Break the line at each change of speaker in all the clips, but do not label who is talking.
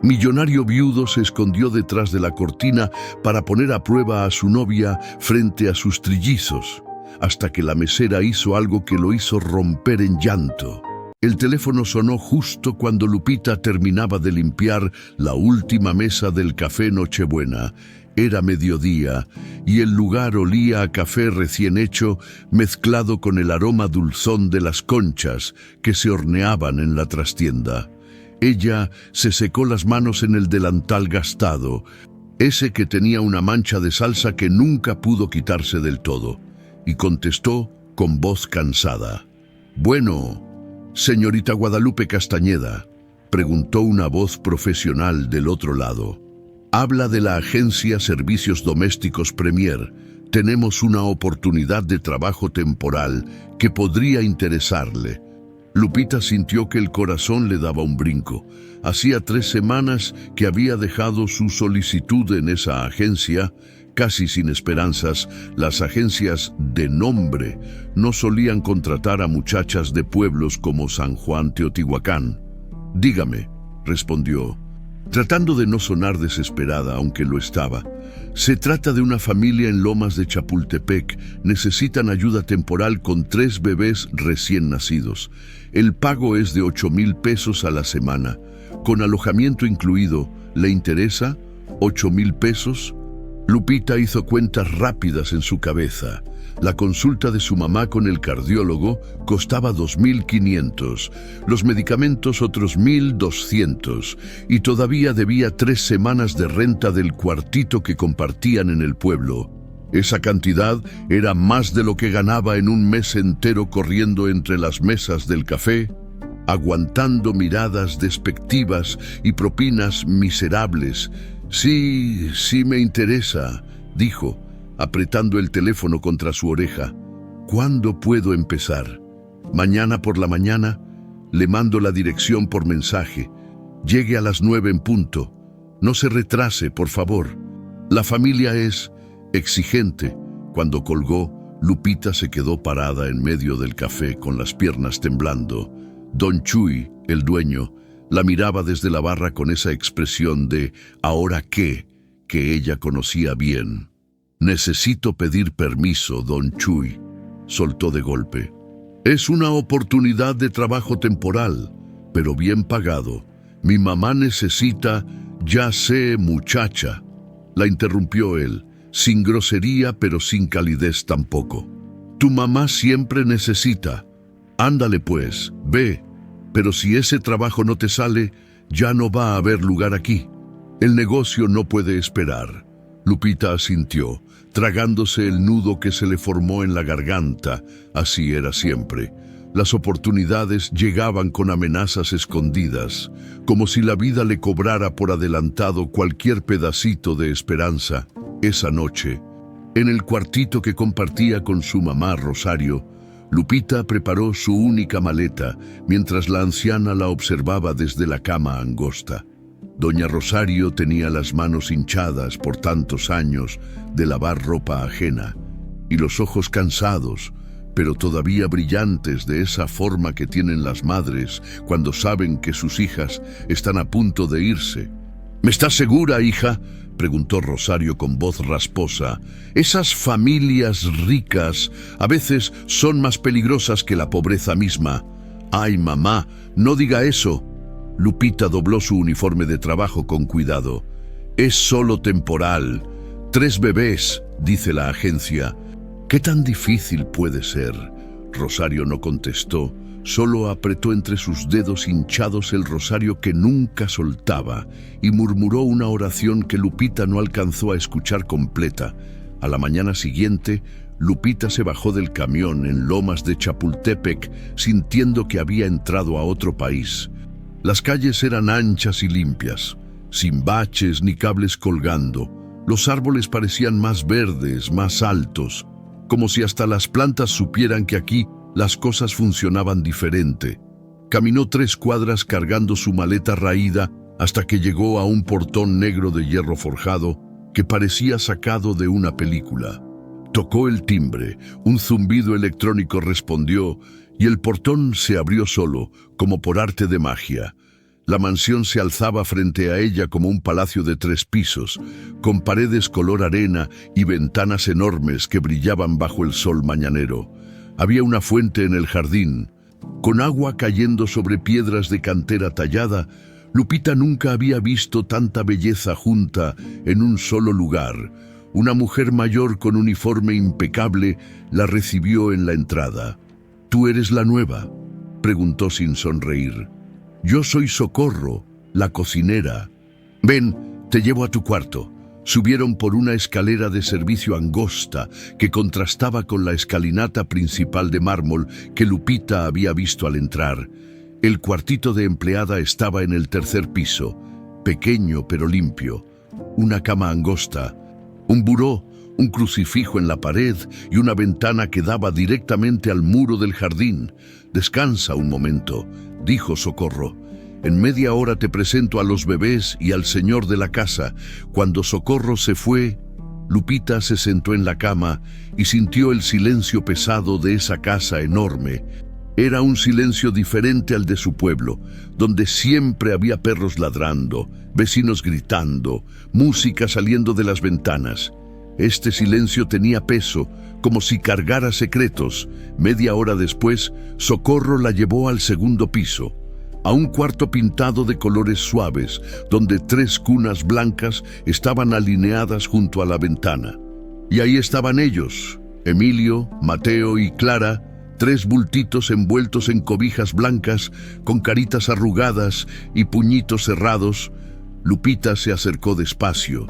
Millonario viudo se escondió detrás de la cortina para poner a prueba a su novia frente a sus trillizos, hasta que la mesera hizo algo que lo hizo romper en llanto. El teléfono sonó justo cuando Lupita terminaba de limpiar la última mesa del café Nochebuena. Era mediodía y el lugar olía a café recién hecho, mezclado con el aroma dulzón de las conchas que se horneaban en la trastienda. Ella se secó las manos en el delantal gastado, ese que tenía una mancha de salsa que nunca pudo quitarse del todo, y contestó con voz cansada. «Bueno, señorita Guadalupe Castañeda», preguntó una voz profesional del otro lado. «Habla de la agencia Servicios Domésticos Premier. Tenemos una oportunidad de trabajo temporal que podría interesarle». Lupita sintió que el corazón le daba un brinco. Hacía 3 semanas que había dejado su solicitud en esa agencia. Casi sin esperanzas, las agencias de nombre no solían contratar a muchachas de pueblos como San Juan Teotihuacán. «Dígame», respondió, tratando de no sonar desesperada, aunque lo estaba. «Se trata de una familia en Lomas de Chapultepec. Necesitan ayuda temporal con 3 bebés recién nacidos. El pago es de 8,000 pesos a la semana, con alojamiento incluido. ¿Le interesa? ¿8,000 pesos? Lupita hizo cuentas rápidas en su cabeza. La consulta de su mamá con el cardiólogo costaba 2,500, los medicamentos otros 1,200, y todavía debía 3 semanas de renta del cuartito que compartían en el pueblo. Esa cantidad era más de lo que ganaba en un mes entero corriendo entre las mesas del café, aguantando miradas despectivas y propinas miserables. Sí, me interesa», dijo, apretando el teléfono contra su oreja. «¿Cuándo puedo empezar?» «Mañana por la mañana. Le mando la dirección por mensaje. Llegue a las 9 en punto. No se retrase, por favor. La familia es exigente». Cuando colgó, Lupita se quedó parada en medio del café con las piernas temblando. Don Chuy, el dueño, la miraba desde la barra con esa expresión de «¿ahora qué?», que ella conocía bien. «Necesito pedir permiso, don Chuy», soltó de golpe. «Es una oportunidad de trabajo temporal, pero bien pagado. Mi mamá necesita...». «Ya sé, muchacha», la interrumpió él, sin grosería pero sin calidez tampoco. «Tu mamá siempre necesita. Ándale pues, ve. Pero si ese trabajo no te sale, ya no va a haber lugar aquí. El negocio no puede esperar». Lupita asintió, tragándose el nudo que se le formó en la garganta. Así era siempre. Las oportunidades llegaban con amenazas escondidas, como si la vida le cobrara por adelantado cualquier pedacito de esperanza. Esa noche, en el cuartito que compartía con su mamá Rosario, Lupita preparó su única maleta, mientras la anciana la observaba desde la cama angosta. Doña Rosario tenía las manos hinchadas por tantos años de lavar ropa ajena, y los ojos cansados, pero todavía brillantes de esa forma que tienen las madres cuando saben que sus hijas están a punto de irse. «¿Me estás segura, hija?», preguntó Rosario con voz rasposa. «Esas familias ricas a veces son más peligrosas que la pobreza misma». «Ay, mamá, no diga eso». Lupita dobló su uniforme de trabajo con cuidado. «Es solo temporal. 3 bebés, dice la agencia». «¿Qué tan difícil puede ser?». Rosario no contestó, solo apretó entre sus dedos hinchados el rosario que nunca soltaba y murmuró una oración que Lupita no alcanzó a escuchar completa. A la mañana siguiente, Lupita se bajó del camión en Lomas de Chapultepec, sintiendo que había entrado a otro país. Las calles eran anchas y limpias, sin baches ni cables colgando. Los árboles parecían más verdes, más altos, como si hasta las plantas supieran que aquí las cosas funcionaban diferente. Caminó 3 cuadras cargando su maleta raída hasta que llegó a un portón negro de hierro forjado que parecía sacado de una película. Tocó el timbre, un zumbido electrónico respondió y el portón se abrió solo, como por arte de magia. La mansión se alzaba frente a ella como un palacio de 3 pisos, con paredes color arena y ventanas enormes que brillaban bajo el sol mañanero. Había una fuente en el jardín, con agua cayendo sobre piedras de cantera tallada. Lupita nunca había visto tanta belleza junta en un solo lugar. Una mujer mayor con uniforme impecable la recibió en la entrada. «¿Tú eres la nueva?», preguntó sin sonreír. «Yo soy Socorro, la cocinera. Ven, te llevo a tu cuarto». Subieron por una escalera de servicio angosta que contrastaba con la escalinata principal de mármol que Lupita había visto al entrar. El cuartito de empleada estaba en el 3er piso, pequeño pero limpio. Una cama angosta, un buró, un crucifijo en la pared y una ventana que daba directamente al muro del jardín. «Descansa un momento», dijo Socorro. «En media hora te presento a los bebés y al señor de la casa». Cuando Socorro se fue, Lupita se sentó en la cama y sintió el silencio pesado de esa casa enorme. Era un silencio diferente al de su pueblo, donde siempre había perros ladrando, vecinos gritando, música saliendo de las ventanas. Este silencio tenía peso, como si cargara secretos. Media hora después, Socorro la llevó al 2º piso, a un cuarto pintado de colores suaves, donde 3 cunas blancas estaban alineadas junto a la ventana. Y ahí estaban ellos, Emilio, Mateo y Clara, 3 bultitos envueltos en cobijas blancas, con caritas arrugadas y puñitos cerrados. Lupita se acercó despacio,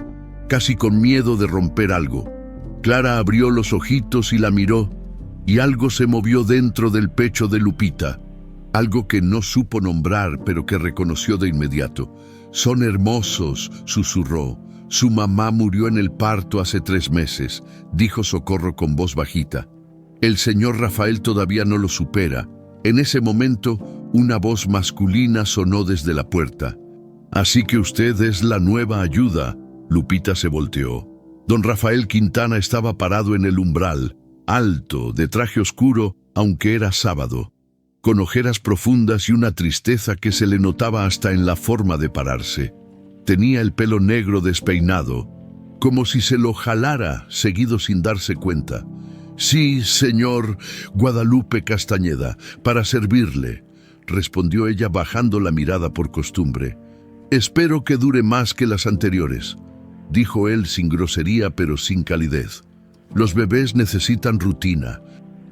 casi con miedo de romper algo. Clara abrió los ojitos y la miró, y algo se movió dentro del pecho de Lupita. Algo que no supo nombrar, pero que reconoció de inmediato. «Son hermosos», susurró. «Su mamá murió en el parto hace 3 meses», dijo Socorro con voz bajita. «El señor Rafael todavía no lo supera». En ese momento, una voz masculina sonó desde la puerta. «Así que usted es la nueva ayuda». Lupita se volteó. Don Rafael Quintana estaba parado en el umbral, alto, de traje oscuro, aunque era sábado, con ojeras profundas y una tristeza que se le notaba hasta en la forma de pararse. Tenía el pelo negro despeinado, como si se lo jalara seguido sin darse cuenta. «Sí, señor Guadalupe Castañeda, para servirle», respondió ella bajando la mirada por costumbre. «Espero que dure más que las anteriores», dijo él sin grosería pero sin calidez. «Los bebés necesitan rutina,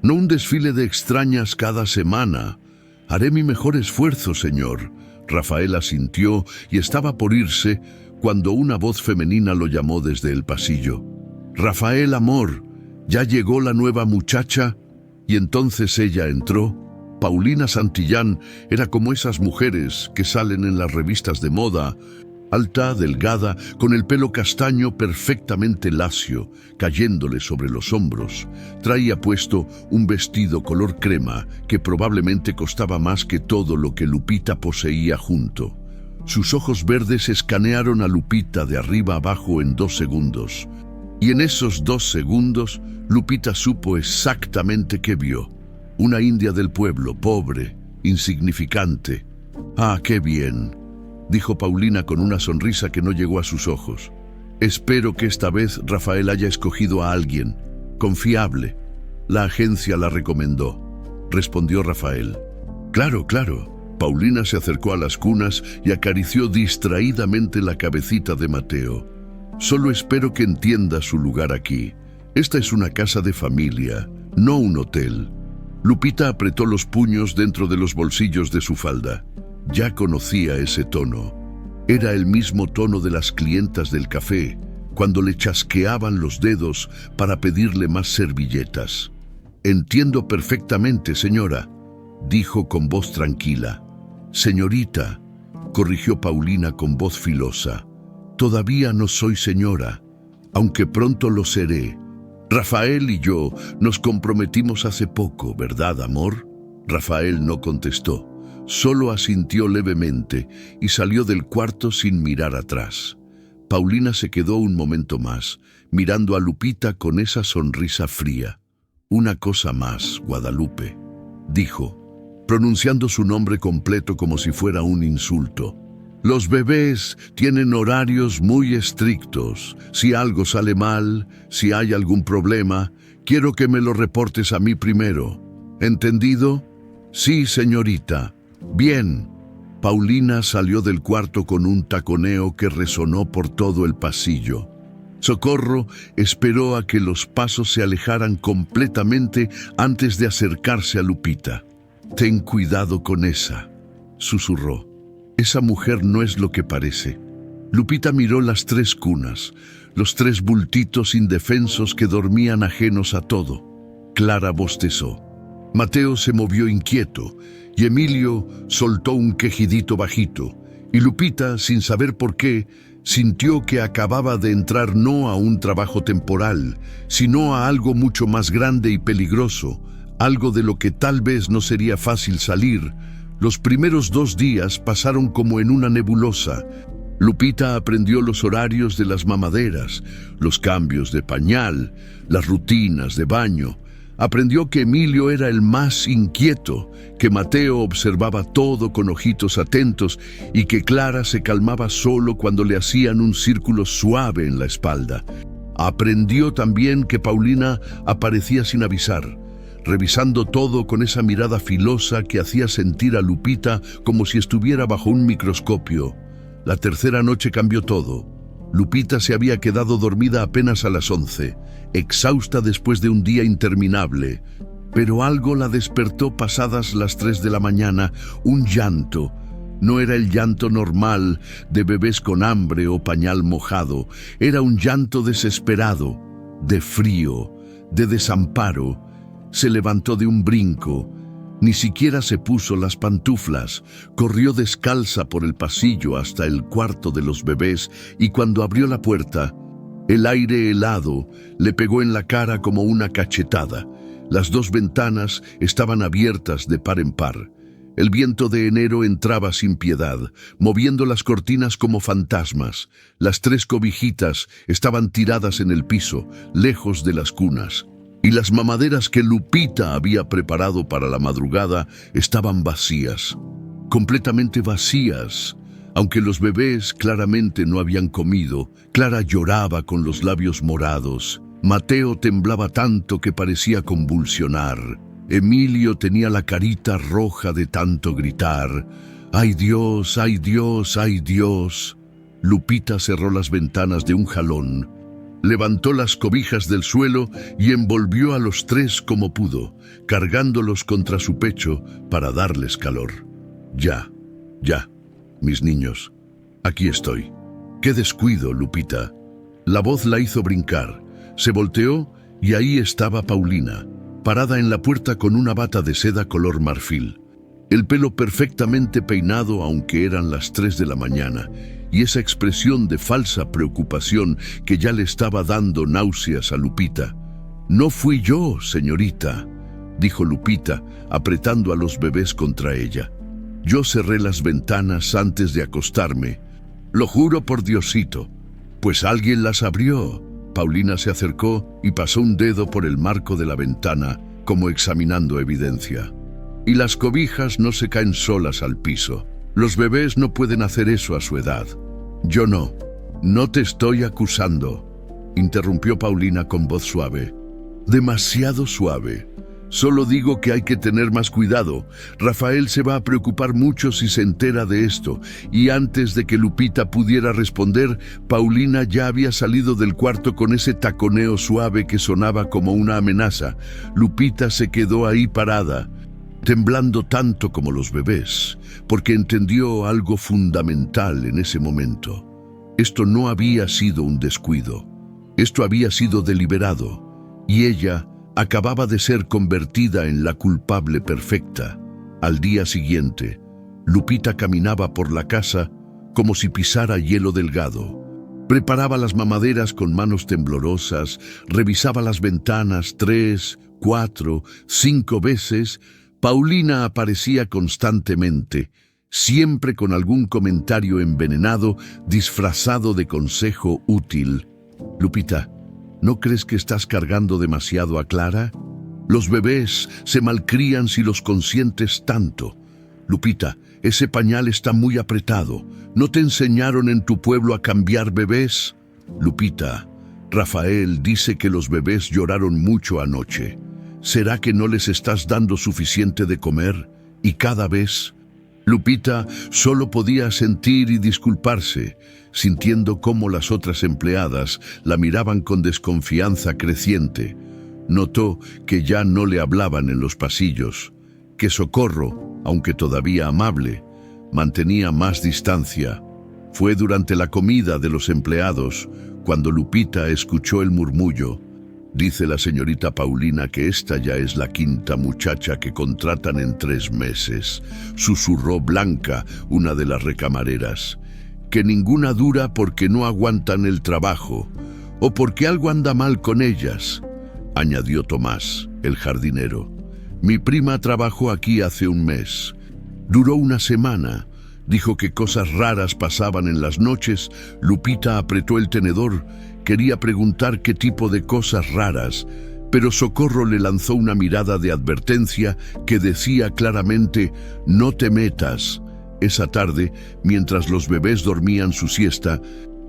no un desfile de extrañas cada semana. Haré mi mejor esfuerzo, señor». Rafael asintió y estaba por irse cuando una voz femenina lo llamó desde el pasillo. «Rafael, amor, ¿ya llegó la nueva muchacha?». Y entonces ella entró. Paulina Santillán era como esas mujeres que salen en las revistas de moda, alta, delgada, con el pelo castaño perfectamente lacio, cayéndole sobre los hombros. Traía puesto un vestido color crema que probablemente costaba más que todo lo que Lupita poseía junto. Sus ojos verdes escanearon a Lupita de arriba abajo en 2 segundos. Y en esos 2 segundos, Lupita supo exactamente qué vio. Una india del pueblo, pobre, insignificante. «Ah, qué bien», dijo Paulina con una sonrisa que no llegó a sus ojos. «Espero que esta vez Rafael haya escogido a alguien confiable. La agencia la recomendó», respondió Rafael. «Claro, claro». Paulina se acercó a las cunas y acarició distraídamente la cabecita de Mateo. «Solo espero que entienda su lugar aquí. Esta es una casa de familia, no un hotel». Lupita apretó los puños dentro de los bolsillos de su falda. Ya conocía ese tono. Era el mismo tono de las clientas del café, cuando le chasqueaban los dedos para pedirle más servilletas. «Entiendo perfectamente, señora», dijo con voz tranquila. «Señorita», corrigió Paulina con voz filosa. «Todavía no soy señora, aunque pronto lo seré. Rafael y yo nos comprometimos hace poco, ¿verdad, amor?». Rafael no contestó, solo asintió levemente y salió del cuarto sin mirar atrás. Paulina se quedó un momento más, mirando a Lupita con esa sonrisa fría. «Una cosa más, Guadalupe», dijo. pronunciando su nombre completo como si fuera un insulto. Los bebés tienen horarios muy estrictos. Si algo sale mal, si hay algún problema, quiero que me lo reportes a mí primero. ¿Entendido? Sí, señorita. Bien. Paulina salió del cuarto con un taconeo que resonó por todo el pasillo. Socorro esperó a que los pasos se alejaran completamente antes de acercarse a Lupita. «Ten cuidado con esa», susurró. «Esa mujer no es lo que parece». Lupita miró las 3 cunas, los 3 bultitos indefensos que dormían ajenos a todo. Clara bostezó. Mateo se movió inquieto y Emilio soltó un quejidito bajito. Y Lupita, sin saber por qué, sintió que acababa de entrar no a un trabajo temporal, sino a algo mucho más grande y peligroso, algo de lo que tal vez no sería fácil salir. Los primeros 2 días pasaron como en una nebulosa. Lupita aprendió los horarios de las mamaderas, los cambios de pañal, las rutinas de baño. Aprendió que Emilio era el más inquieto, que Mateo observaba todo con ojitos atentos y que Clara se calmaba solo cuando le hacían un círculo suave en la espalda. Aprendió también que Paulina aparecía sin avisar, revisando todo con esa mirada filosa que hacía sentir a Lupita como si estuviera bajo un microscopio. La tercera noche cambió todo. Lupita se había quedado dormida apenas a las 11, exhausta después de un día interminable. Pero algo la despertó pasadas las 3 de la mañana, un llanto. No era el llanto normal de bebés con hambre o pañal mojado, era un llanto desesperado, de frío, de desamparo. Se levantó de un brinco. Ni siquiera se puso las pantuflas, corrió descalza por el pasillo hasta el cuarto de los bebés y cuando abrió la puerta, el aire helado le pegó en la cara como una cachetada. Las 2 ventanas estaban abiertas de par en par. El viento de enero entraba sin piedad, moviendo las cortinas como fantasmas. Las 3 cobijitas estaban tiradas en el piso, lejos de las cunas. Y las mamaderas que Lupita había preparado para la madrugada estaban vacías, completamente vacías. Aunque los bebés claramente no habían comido, Clara lloraba con los labios morados. Mateo temblaba tanto que parecía convulsionar. Emilio tenía la carita roja de tanto gritar. ¡Ay Dios, ay Dios, ay Dios! Lupita cerró las ventanas de un jalón. Levantó las cobijas del suelo y envolvió a los 3 como pudo, cargándolos contra su pecho para darles calor. Ya, mis niños, aquí estoy. ¡Qué descuido, Lupita! La voz la hizo brincar. Se volteó y ahí estaba Paulina, parada en la puerta con una bata de seda color marfil. El pelo perfectamente peinado aunque eran las 3 de la mañana, y esa expresión de falsa preocupación que ya le estaba dando náuseas a Lupita. «No fui yo, señorita», dijo Lupita, apretando a los bebés contra ella. «Yo cerré las ventanas antes de acostarme. Lo juro por Diosito». «Pues alguien las abrió». Paulina se acercó y pasó un dedo por el marco de la ventana, como examinando evidencia. «Y las cobijas no se caen solas al piso. Los bebés no pueden hacer eso a su edad». «Yo no. No te estoy acusando», interrumpió Paulina con voz suave. «Demasiado suave. Solo digo que hay que tener más cuidado. Rafael se va a preocupar mucho si se entera de esto». Y antes de que Lupita pudiera responder, Paulina ya había salido del cuarto con ese taconeo suave que sonaba como una amenaza. Lupita se quedó ahí parada, temblando tanto como los bebés, porque entendió algo fundamental en ese momento. Esto no había sido un descuido. Esto había sido deliberado, y ella acababa de ser convertida en la culpable perfecta. Al día siguiente, Lupita caminaba por la casa como si pisara hielo delgado. Preparaba las mamaderas con manos temblorosas, revisaba las ventanas 3, 4, 5 veces. Paulina aparecía constantemente, siempre con algún comentario envenenado disfrazado de consejo útil. «Lupita, ¿no crees que estás cargando demasiado a Clara?». Los bebés se malcrían si los consientes tanto. Lupita, ese pañal está muy apretado. ¿No te enseñaron en tu pueblo a cambiar bebés? Lupita, Rafael dice que los bebés lloraron mucho anoche. ¿Será que no les estás dando suficiente de comer? Y cada vez... Lupita solo podía sentir y disculparse, sintiendo cómo las otras empleadas la miraban con desconfianza creciente. Notó que ya no le hablaban en los pasillos, que Socorro, aunque todavía amable, mantenía más distancia. Fue durante la comida de los empleados cuando Lupita escuchó el murmullo. Dice la señorita Paulina que esta ya es la quinta muchacha que contratan en 3 meses, susurró Blanca, una de las recamareras. Que ninguna dura porque no aguantan el trabajo, o porque algo anda mal con ellas, añadió Tomás, el jardinero. Mi prima trabajó aquí hace 1 mes. Duró 1 semana. Dijo que cosas raras pasaban en las noches. Lupita apretó el tenedor. Quería preguntar qué tipo de cosas raras, pero Socorro le lanzó una mirada de advertencia que decía claramente: no te metas. Esa tarde, mientras los bebés dormían su siesta,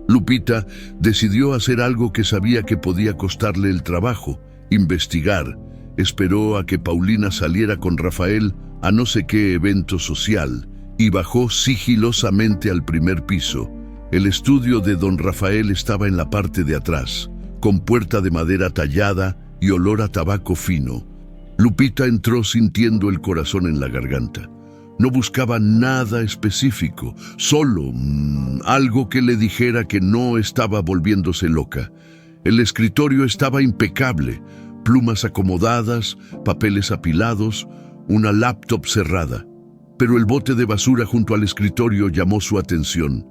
Lupita decidió hacer algo que sabía que podía costarle el trabajo: investigar. Esperó a que Paulina saliera con Rafael a no sé qué evento social y bajó sigilosamente al primer piso. El estudio de don Rafael estaba en la parte de atrás, con puerta de madera tallada y olor a tabaco fino. Lupita entró sintiendo el corazón en la garganta. No buscaba nada específico, solo algo que le dijera que no estaba volviéndose loca. El escritorio estaba impecable, plumas acomodadas, papeles apilados, una laptop cerrada. Pero el bote de basura junto al escritorio llamó su atención.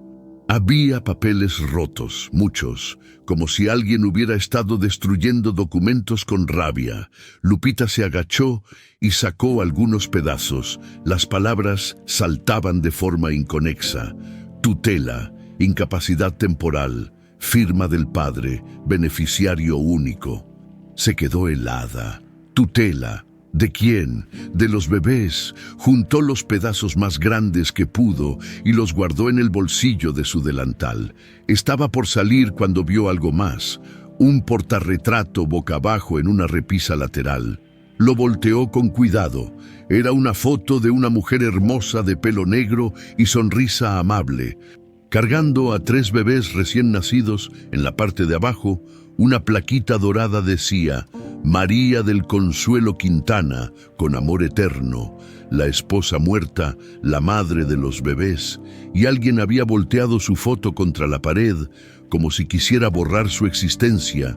Había papeles rotos, muchos, como si alguien hubiera estado destruyendo documentos con rabia. Lupita se agachó y sacó algunos pedazos. Las palabras saltaban de forma inconexa. Tutela, incapacidad temporal, firma del padre, beneficiario único. Se quedó helada. Tutela. ¿De quién? De los bebés. Juntó los pedazos más grandes que pudo y los guardó en el bolsillo de su delantal. Estaba por salir cuando vio algo más: un portarretrato boca abajo en una repisa lateral. Lo volteó con cuidado. Era una foto de una mujer hermosa de pelo negro y sonrisa amable, cargando a 3 bebés recién nacidos. En la parte de abajo, una plaquita dorada decía: María del Consuelo Quintana, con amor eterno, la esposa muerta, la madre de los bebés, y alguien había volteado su foto contra la pared, como si quisiera borrar su existencia.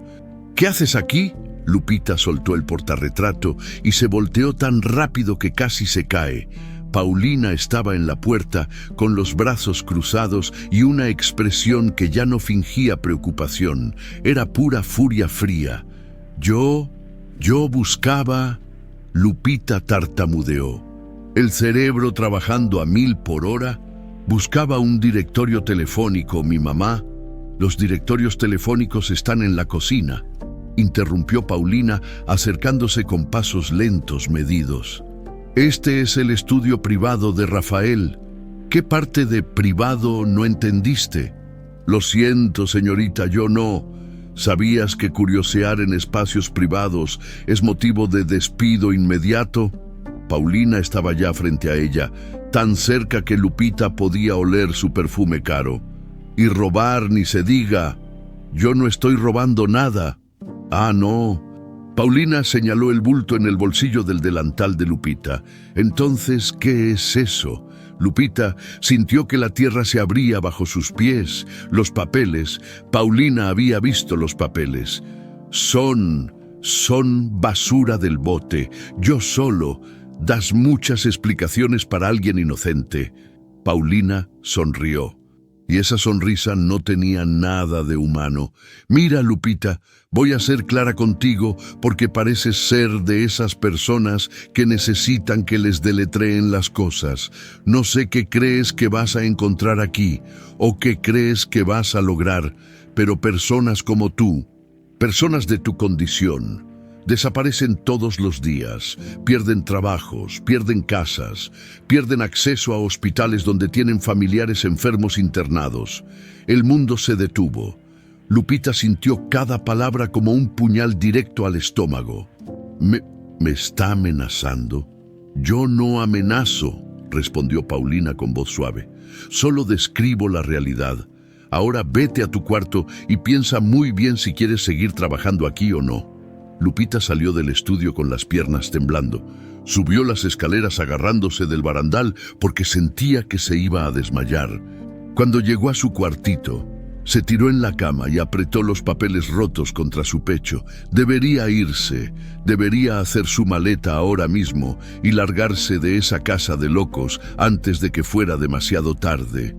¿Qué haces aquí? Lupita soltó el portarretrato y se volteó tan rápido que casi se cae. Paulina estaba en la puerta, con los brazos cruzados y una expresión que ya no fingía preocupación, era pura furia fría. Yo buscaba... Lupita tartamudeó. El cerebro trabajando a 1000 por hora. Buscaba un directorio telefónico, mi mamá. Los directorios telefónicos están en la cocina, interrumpió Paulina, acercándose con pasos lentos, medidos. Este es el estudio privado de Rafael. ¿Qué parte de privado no entendiste? Lo siento, señorita, yo no. ¿Sabías que curiosear en espacios privados es motivo de despido inmediato? Paulina estaba ya frente a ella, tan cerca que Lupita podía oler su perfume caro. Y robar ni se diga. Yo no estoy robando nada. Ah, no. Paulina señaló el bulto en el bolsillo del delantal de Lupita. Entonces, ¿qué es eso? Lupita sintió que la tierra se abría bajo sus pies. Los papeles. Paulina había visto los papeles. Son basura del bote. Yo solo. Das muchas explicaciones para alguien inocente. Paulina sonrió. Y esa sonrisa no tenía nada de humano. Mira, Lupita, voy a ser clara contigo porque pareces ser de esas personas que necesitan que les deletreen las cosas. No sé qué crees que vas a encontrar aquí o qué crees que vas a lograr, pero personas como tú, personas de tu condición, Desaparecen todos los días, pierden trabajos, pierden casas, pierden acceso a hospitales donde tienen familiares enfermos internados. El mundo se detuvo. Lupita sintió cada palabra como un puñal directo al estómago. ¿Me está amenazando? Yo no amenazo, respondió Paulina con voz suave. Solo describo la realidad. Ahora vete a tu cuarto y piensa muy bien si quieres seguir trabajando aquí o no. Lupita salió del estudio con las piernas temblando. Subió las escaleras agarrándose del barandal porque sentía que se iba a desmayar. Cuando llegó a su cuartito, se tiró en la cama y apretó los papeles rotos contra su pecho. Debería irse, debería hacer su maleta ahora mismo y largarse de esa casa de locos antes de que fuera demasiado tarde.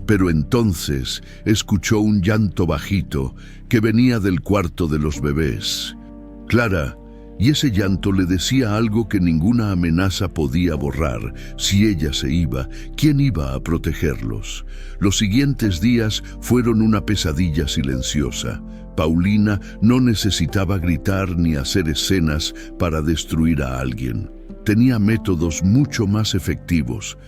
Pero entonces escuchó un llanto bajito que venía del cuarto de los bebés. Clara, y ese llanto le decía algo que ninguna amenaza podía borrar. Si ella se iba, ¿quién iba a protegerlos? Los siguientes días fueron una pesadilla silenciosa. Paulina no necesitaba gritar ni hacer escenas para destruir a alguien. Tenía métodos mucho más efectivos.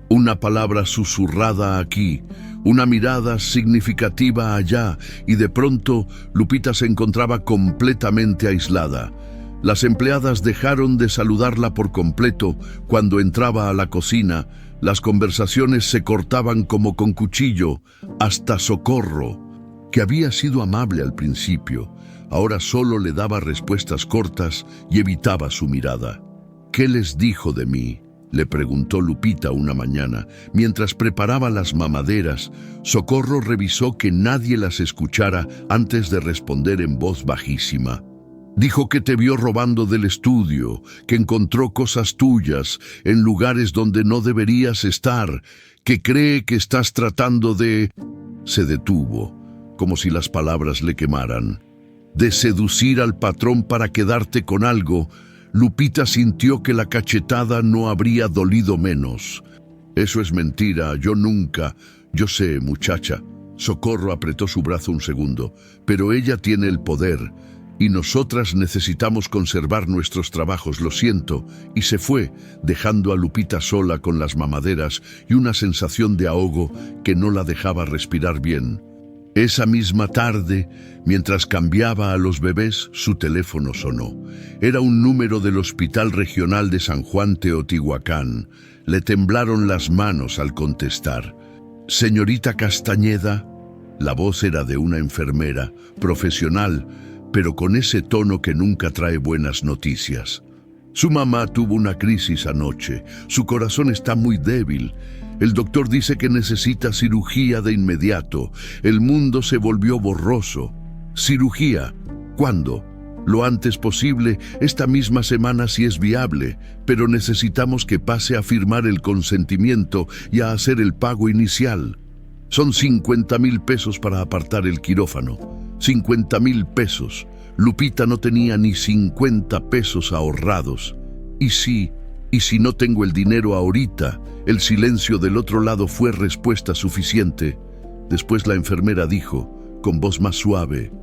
Una palabra susurrada aquí, una mirada significativa allá, y de pronto Lupita se encontraba completamente aislada. Las empleadas dejaron de saludarla por completo cuando entraba a la cocina. Las conversaciones se cortaban como con cuchillo. Hasta Socorro, que había sido amable al principio, ahora solo le daba respuestas cortas y evitaba su mirada. ¿Qué les dijo de mí?, le preguntó Lupita una mañana. Mientras preparaba las mamaderas, Socorro revisó que nadie las escuchara antes de responder en voz bajísima. Dijo que te vio robando del estudio, que encontró cosas tuyas en lugares donde no deberías estar, que cree que estás tratando de... Se detuvo, como si las palabras le quemaran. De seducir al patrón para quedarte con algo. Lupita sintió que la cachetada no habría dolido menos. Eso es mentira, yo nunca... Yo sé, muchacha. Socorro apretó su brazo un segundo, pero ella tiene el poder, y nosotras necesitamos conservar nuestros trabajos, lo siento, y se fue, dejando a Lupita sola con las mamaderas y una sensación de ahogo que no la dejaba respirar bien. Esa misma tarde, mientras cambiaba a los bebés, su teléfono sonó. Era un número del Hospital Regional de San Juan Teotihuacán. Le temblaron las manos al contestar. «Señorita Castañeda». La voz era de una enfermera, profesional, pero con ese tono que nunca trae buenas noticias. Su mamá tuvo una crisis anoche. Su corazón está muy débil. El doctor dice que necesita cirugía de inmediato. El mundo se volvió borroso. ¿Cirugía? ¿Cuándo? Lo antes posible, esta misma semana si es viable, pero necesitamos que pase a firmar el consentimiento y a hacer el pago inicial. Son 50,000 pesos para apartar el quirófano. 50,000 pesos. Lupita no tenía ni 50 pesos ahorrados. ¿Y si no tengo el dinero ahorita? El silencio del otro lado fue respuesta suficiente. Después la enfermera dijo, con voz más suave,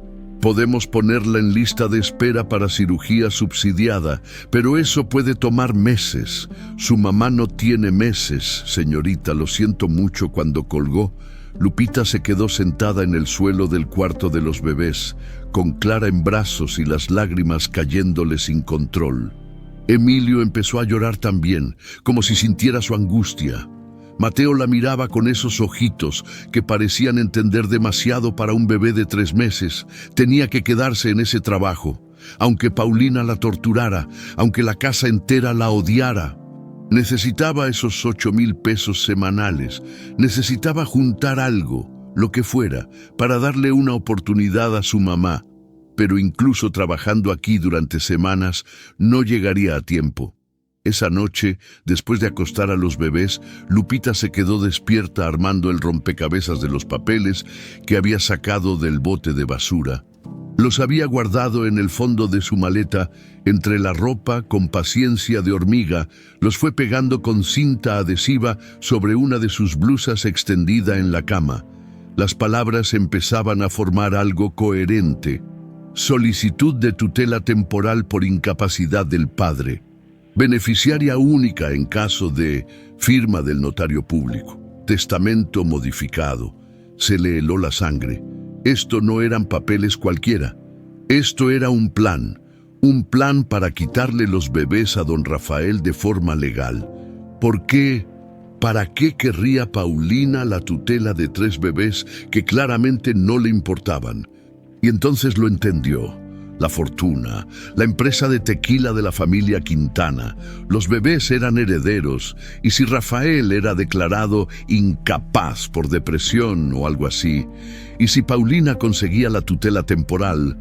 «Podemos ponerla en lista de espera para cirugía subsidiada, pero eso puede tomar meses. Su mamá no tiene meses, señorita, lo siento mucho». Cuando colgó, Lupita se quedó sentada en el suelo del cuarto de los bebés, con Clara en brazos y las lágrimas cayéndole sin control. Emilio empezó a llorar también, como si sintiera su angustia. Mateo la miraba con esos ojitos que parecían entender demasiado para un bebé de 3 meses. Tenía que quedarse en ese trabajo, aunque Paulina la torturara, aunque la casa entera la odiara. Necesitaba esos 8,000 pesos semanales. Necesitaba juntar algo, lo que fuera, para darle una oportunidad a su mamá. Pero incluso trabajando aquí durante semanas, no llegaría a tiempo. Esa noche, después de acostar a los bebés, Lupita se quedó despierta armando el rompecabezas de los papeles que había sacado del bote de basura. Los había guardado en el fondo de su maleta, entre la ropa, con paciencia de hormiga. Los fue pegando con cinta adhesiva sobre una de sus blusas extendida en la cama. Las palabras empezaban a formar algo coherente. Solicitud de tutela temporal por incapacidad del padre. Beneficiaria única en caso de firma del notario público. Testamento modificado. Se le heló la sangre. Esto no eran papeles cualquiera. Esto era un plan para quitarle los bebés a don Rafael de forma legal. ¿Por qué? ¿Para qué querría Paulina la tutela de 3 bebés que claramente no le importaban? Y entonces lo entendió. La fortuna, la empresa de tequila de la familia Quintana, los bebés eran herederos, y si Rafael era declarado incapaz por depresión o algo así, y si Paulina conseguía la tutela temporal,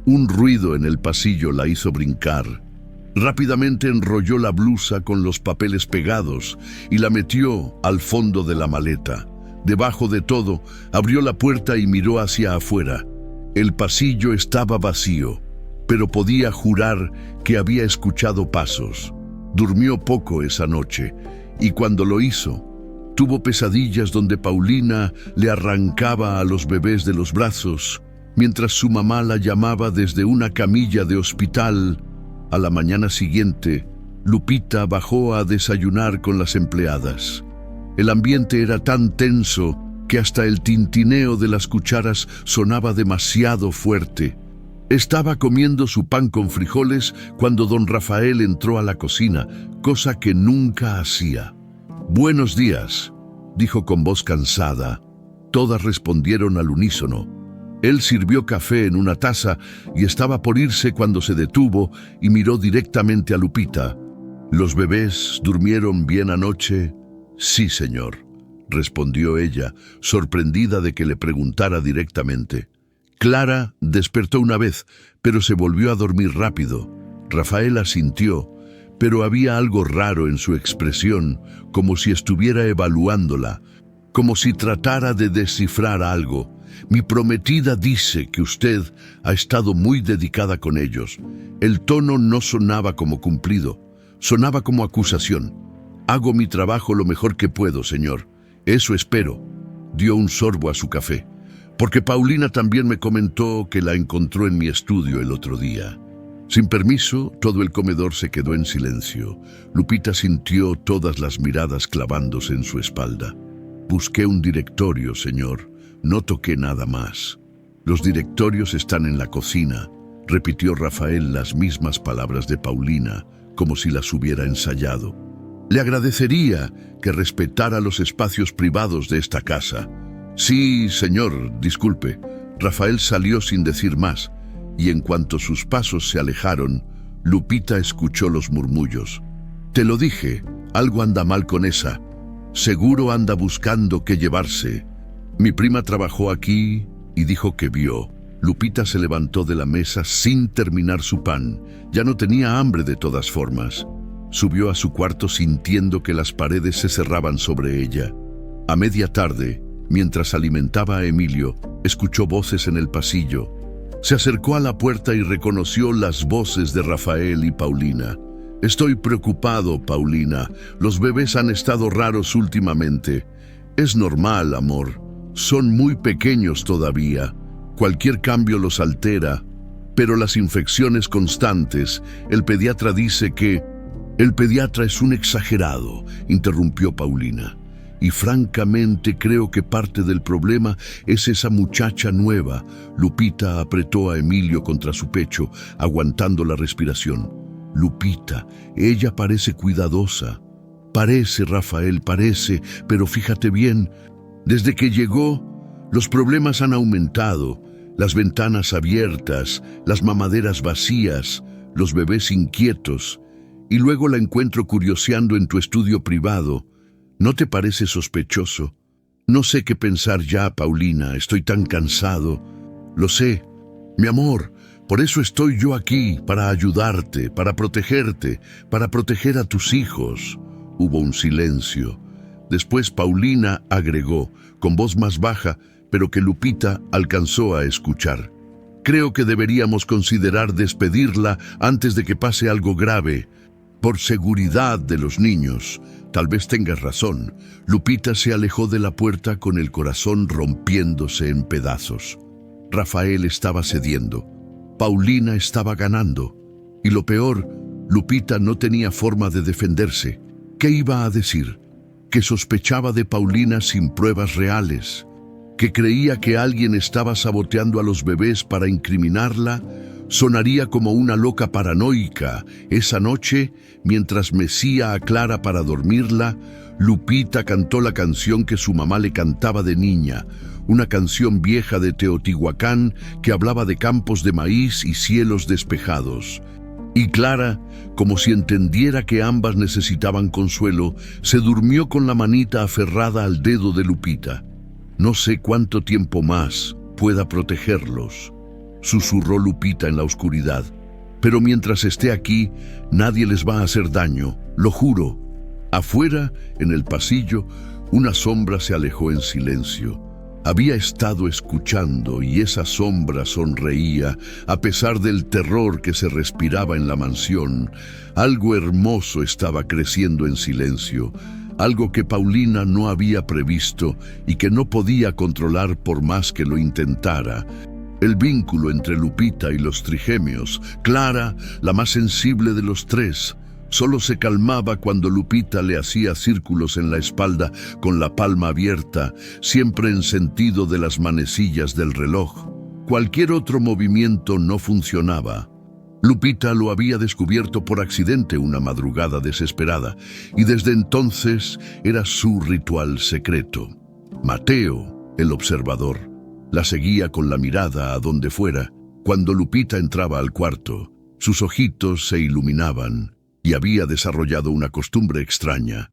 un ruido en el pasillo la hizo brincar. Rápidamente enrolló la blusa con los papeles pegados y la metió al fondo de la maleta. Debajo de todo, abrió la puerta y miró hacia afuera. El pasillo estaba vacío, pero podía jurar que había escuchado pasos. Durmió poco esa noche, y cuando lo hizo, tuvo pesadillas donde Paulina le arrancaba a los bebés de los brazos, mientras su mamá la llamaba desde una camilla de hospital. A la mañana siguiente, Lupita bajó a desayunar con las empleadas. El ambiente era tan tenso que hasta el tintineo de las cucharas sonaba demasiado fuerte. Estaba comiendo su pan con frijoles cuando don Rafael entró a la cocina, cosa que nunca hacía. «Buenos días», dijo con voz cansada. Todas respondieron al unísono. Él sirvió café en una taza y estaba por irse cuando se detuvo y miró directamente a Lupita. «¿Los bebés durmieron bien anoche?» «Sí, señor», respondió ella, sorprendida de que le preguntara directamente. Clara despertó una vez, pero se volvió a dormir rápido. Rafael asintió, pero había algo raro en su expresión, como si estuviera evaluándola, como si tratara de descifrar algo. «Mi prometida dice que usted ha estado muy dedicada con ellos». El tono no sonaba como cumplido, sonaba como acusación. «Hago mi trabajo lo mejor que puedo, señor. Eso espero». Dio un sorbo a su café. «Porque Paulina también me comentó que la encontró en mi estudio el otro día». Sin permiso, todo el comedor se quedó en silencio. Lupita sintió todas las miradas clavándose en su espalda. «Busqué un directorio, señor. No toqué nada más». «Los directorios están en la cocina», repitió Rafael las mismas palabras de Paulina, como si las hubiera ensayado. «Le agradecería que respetara los espacios privados de esta casa». «Sí, señor, disculpe». Rafael salió sin decir más, y en cuanto sus pasos se alejaron, Lupita escuchó los murmullos. «Te lo dije, algo anda mal con esa. Seguro anda buscando qué llevarse. Mi prima trabajó aquí y dijo que vio». Lupita se levantó de la mesa sin terminar su pan. Ya no tenía hambre de todas formas. Subió a su cuarto sintiendo que las paredes se cerraban sobre ella. A media tarde, mientras alimentaba a Emilio, escuchó voces en el pasillo. Se acercó a la puerta y reconoció las voces de Rafael y Paulina. «Estoy preocupado, Paulina. Los bebés han estado raros últimamente». «Es normal, amor. Son muy pequeños todavía. Cualquier cambio los altera. Pero las infecciones constantes, el pediatra dice que...» «El pediatra es un exagerado», interrumpió Paulina. «Y francamente creo que parte del problema es esa muchacha nueva». Lupita apretó a Emilio contra su pecho, aguantando la respiración. «Lupita, ella parece cuidadosa». «Parece, Rafael, parece, pero fíjate bien. Desde que llegó, los problemas han aumentado. Las ventanas abiertas, las mamaderas vacías, los bebés inquietos. Y luego la encuentro curioseando en tu estudio privado. ¿No te parece sospechoso?» «No sé qué pensar ya, Paulina. Estoy tan cansado». «Lo sé, mi amor. Por eso estoy yo aquí, para ayudarte, para protegerte, para proteger a tus hijos». Hubo un silencio. Después Paulina agregó, con voz más baja, pero que Lupita alcanzó a escuchar. «Creo que deberíamos considerar despedirla antes de que pase algo grave. Por seguridad de los niños». «Tal vez tengas razón». Lupita se alejó de la puerta con el corazón rompiéndose en pedazos. Rafael estaba cediendo. Paulina estaba ganando. Y lo peor, Lupita no tenía forma de defenderse. ¿Qué iba a decir? Que sospechaba de Paulina sin pruebas reales, que creía que alguien estaba saboteando a los bebés para incriminarla. Sonaría como una loca paranoica. Esa noche, mientras mecía a Clara para dormirla, Lupita cantó la canción que su mamá le cantaba de niña, una canción vieja de Teotihuacán que hablaba de campos de maíz y cielos despejados. Y Clara, como si entendiera que ambas necesitaban consuelo, se durmió con la manita aferrada al dedo de Lupita. «No sé cuánto tiempo más pueda protegerlos», susurró Lupita en la oscuridad. «Pero mientras esté aquí, nadie les va a hacer daño, lo juro». Afuera, en el pasillo, una sombra se alejó en silencio. Había estado escuchando y esa sombra sonreía a pesar del terror que se respiraba en la mansión. Algo hermoso estaba creciendo en silencio, algo que Paulina no había previsto y que no podía controlar por más que lo intentara. El vínculo entre Lupita y los trigemios, Clara, la más sensible de los tres, solo se calmaba cuando Lupita le hacía círculos en la espalda con la palma abierta, siempre en sentido de las manecillas del reloj. Cualquier otro movimiento no funcionaba. Lupita lo había descubierto por accidente una madrugada desesperada, y desde entonces era su ritual secreto. Mateo, el observador, la seguía con la mirada a donde fuera. Cuando Lupita entraba al cuarto, sus ojitos se iluminaban y había desarrollado una costumbre extraña.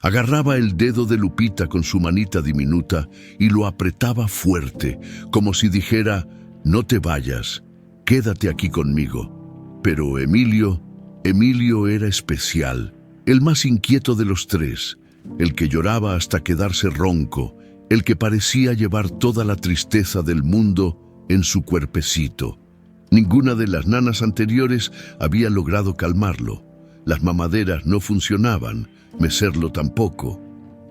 Agarraba el dedo de Lupita con su manita diminuta y lo apretaba fuerte, como si dijera: «No te vayas, quédate aquí conmigo». Pero Emilio era especial, el más inquieto de los tres, el que lloraba hasta quedarse ronco, el que parecía llevar toda la tristeza del mundo en su cuerpecito. Ninguna de las nanas anteriores había logrado calmarlo. Las mamaderas no funcionaban, mecerlo tampoco.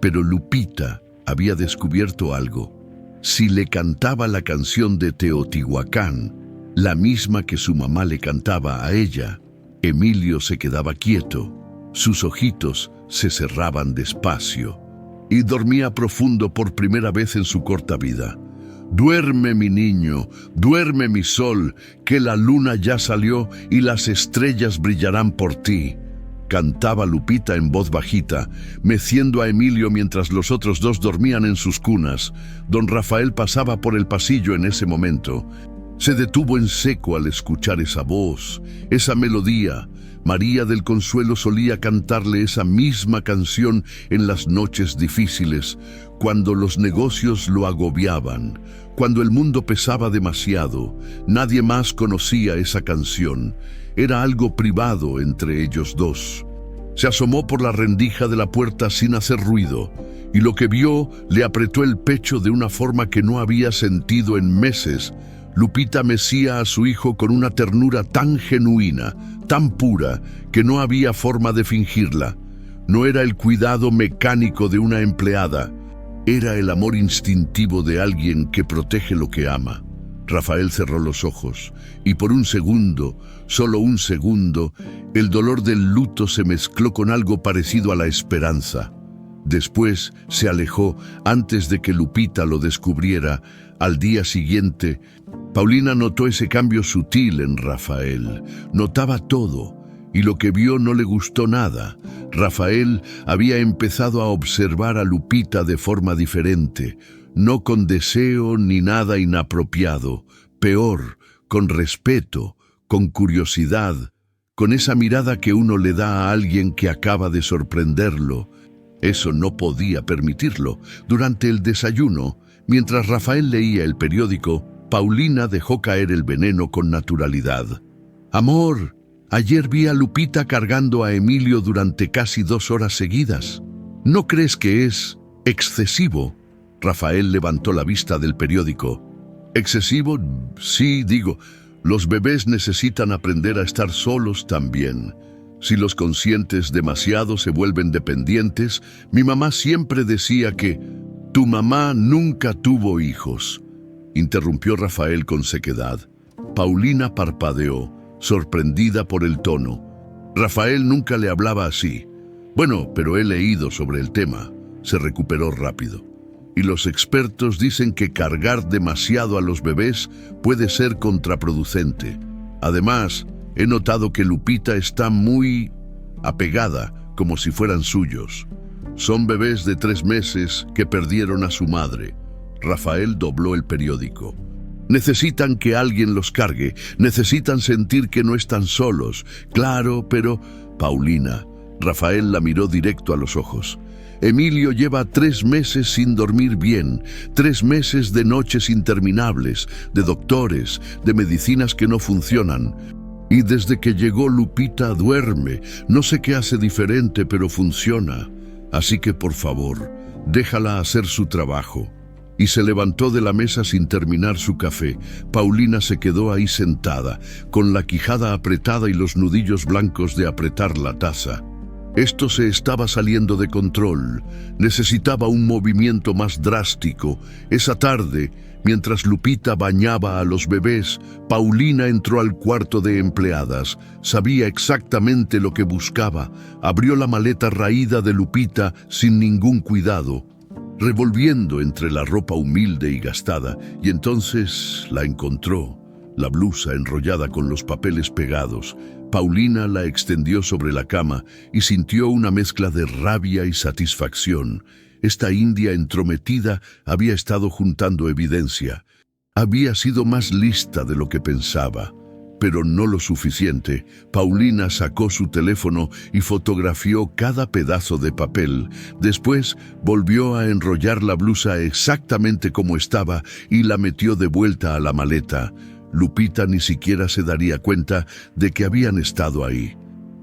Pero Lupita había descubierto algo. Si le cantaba la canción de Teotihuacán, la misma que su mamá le cantaba a ella, Emilio se quedaba quieto. Sus ojitos se cerraban despacio y dormía profundo por primera vez en su corta vida. «Duerme, mi niño, duerme, mi sol, que la luna ya salió y las estrellas brillarán por ti», cantaba Lupita en voz bajita, meciendo a Emilio mientras los otros dos dormían en sus cunas. Don Rafael pasaba por el pasillo en ese momento. Se detuvo en seco al escuchar esa voz, esa melodía. María del Consuelo solía cantarle esa misma canción en las noches difíciles, cuando los negocios lo agobiaban, cuando el mundo pesaba demasiado. Nadie más conocía esa canción. Era algo privado entre ellos dos. Se asomó por la rendija de la puerta sin hacer ruido, y lo que vio le apretó el pecho de una forma que no había sentido en meses. Lupita mecía a su hijo con una ternura tan genuina, tan pura, que no había forma de fingirla. No era el cuidado mecánico de una empleada, era el amor instintivo de alguien que protege lo que ama. Rafael cerró los ojos, y por un segundo, solo un segundo, el dolor del luto se mezcló con algo parecido a la esperanza. Después se alejó antes de que Lupita lo descubriera. Al día siguiente, Paulina notó ese cambio sutil en Rafael. Notaba todo, y lo que vio no le gustó nada. Rafael había empezado a observar a Lupita de forma diferente, no con deseo ni nada inapropiado, peor, con respeto, con curiosidad, con esa mirada que uno le da a alguien que acaba de sorprenderlo. Eso no podía permitirlo. Durante el desayuno, mientras Rafael leía el periódico, Paulina dejó caer el veneno con naturalidad. «Amor, ayer vi a Lupita cargando a Emilio durante casi 2 horas seguidas. ¿No crees que es excesivo?» Rafael levantó la vista del periódico. «¿Excesivo? Sí, digo, los bebés necesitan aprender a estar solos también. Si los consientes demasiado se vuelven dependientes. Mi mamá siempre decía que tu mamá nunca tuvo hijos», interrumpió Rafael con sequedad. Paulina parpadeó, sorprendida por el tono. Rafael nunca le hablaba así. Bueno, pero he leído sobre el tema. Se recuperó rápido. Y los expertos dicen que cargar demasiado a los bebés puede ser contraproducente. Además, he notado que Lupita está muy apegada, como si fueran suyos. Son bebés de 3 meses que perdieron a su madre. Rafael dobló el periódico. Necesitan que alguien los cargue, necesitan sentir que no están solos. Claro, pero... Paulina, Rafael la miró directo a los ojos. Emilio lleva 3 meses sin dormir bien, 3 meses de noches interminables, de doctores, de medicinas que no funcionan. Y desde que llegó Lupita duerme, no sé qué hace diferente, pero funciona. Así que por favor, déjala hacer su trabajo. Y se levantó de la mesa sin terminar su café. Paulina se quedó ahí sentada, con la quijada apretada y los nudillos blancos de apretar la taza. Esto se estaba saliendo de control. Necesitaba un movimiento más drástico. Esa tarde, mientras Lupita bañaba a los bebés, Paulina entró al cuarto de empleadas. Sabía exactamente lo que buscaba. Abrió la maleta raída de Lupita sin ningún cuidado, revolviendo entre la ropa humilde y gastada, y entonces la encontró, la blusa enrollada con los papeles pegados. Paulina la extendió sobre la cama y sintió una mezcla de rabia y satisfacción. Esta india entrometida había estado juntando evidencia. Había sido más lista de lo que pensaba, pero no lo suficiente. Paulina sacó su teléfono y fotografió cada pedazo de papel. Después volvió a enrollar la blusa exactamente como estaba y la metió de vuelta a la maleta. Lupita ni siquiera se daría cuenta de que habían estado ahí.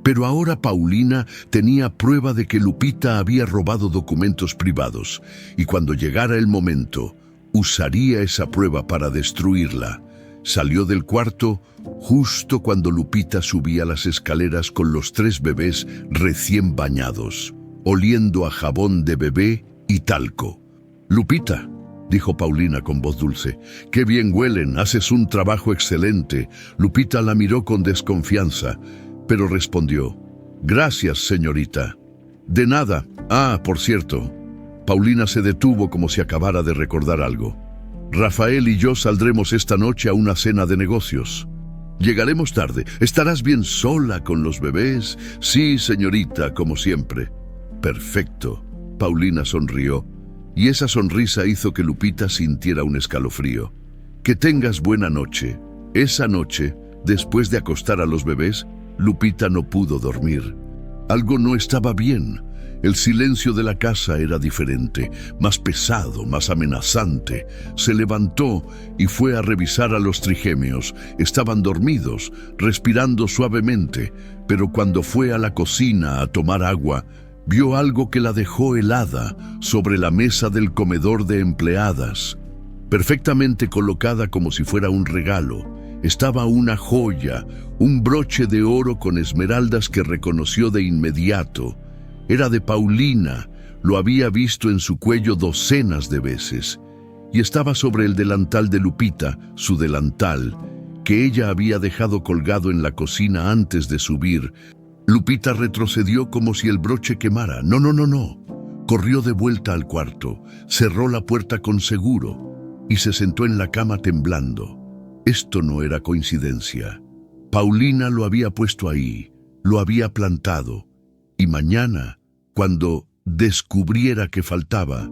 Pero ahora Paulina tenía prueba de que Lupita había robado documentos privados, y cuando llegara el momento, usaría esa prueba para destruirla. Salió del cuarto justo cuando Lupita subía las escaleras con los 3 bebés recién bañados, oliendo a jabón de bebé y talco. «Lupita», dijo Paulina con voz dulce, «qué bien huelen, haces un trabajo excelente». Lupita la miró con desconfianza, pero respondió, «Gracias, señorita». «De nada. Ah, por cierto». Paulina se detuvo como si acabara de recordar algo. «Rafael y yo saldremos esta noche a una cena de negocios. Llegaremos tarde. ¿Estarás bien sola con los bebés?» «Sí, señorita, como siempre». «Perfecto». Paulina sonrió, y esa sonrisa hizo que Lupita sintiera un escalofrío. «Que tengas buena noche». Esa noche, después de acostar a los bebés, Lupita no pudo dormir. Algo no estaba bien. El silencio de la casa era diferente, más pesado, más amenazante. Se levantó y fue a revisar a los trigémeos. Estaban dormidos, respirando suavemente, pero cuando fue a la cocina a tomar agua, vio algo que la dejó helada sobre la mesa del comedor de empleadas. Perfectamente colocada como si fuera un regalo, estaba una joya, un broche de oro con esmeraldas que reconoció de inmediato. Era de Paulina, lo había visto en su cuello docenas de veces, y estaba sobre el delantal de Lupita, su delantal, que ella había dejado colgado en la cocina antes de subir. Lupita retrocedió como si el broche quemara. No. Corrió de vuelta al cuarto, cerró la puerta con seguro y se sentó en la cama temblando. Esto no era coincidencia. Paulina lo había puesto ahí, lo había plantado, y mañana, cuando descubriera que faltaba,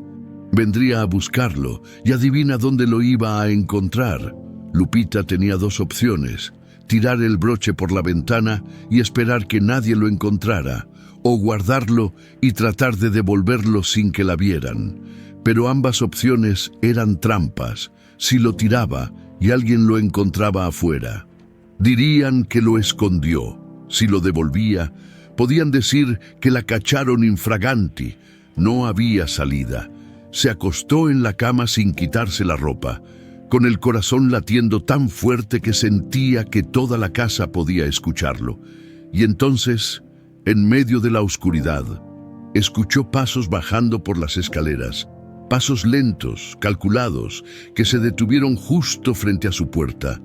vendría a buscarlo, y adivina dónde lo iba a encontrar. Lupita tenía 2 opciones: tirar el broche por la ventana y esperar que nadie lo encontrara, o guardarlo y tratar de devolverlo sin que la vieran. Pero ambas opciones eran trampas. Si lo tiraba y alguien lo encontraba afuera, dirían que lo escondió. Si lo devolvía, podían decir que la cacharon infraganti. No había salida. Se acostó en la cama sin quitarse la ropa, con el corazón latiendo tan fuerte que sentía que toda la casa podía escucharlo. Y entonces, en medio de la oscuridad, escuchó pasos bajando por las escaleras, pasos lentos, calculados, que se detuvieron justo frente a su puerta.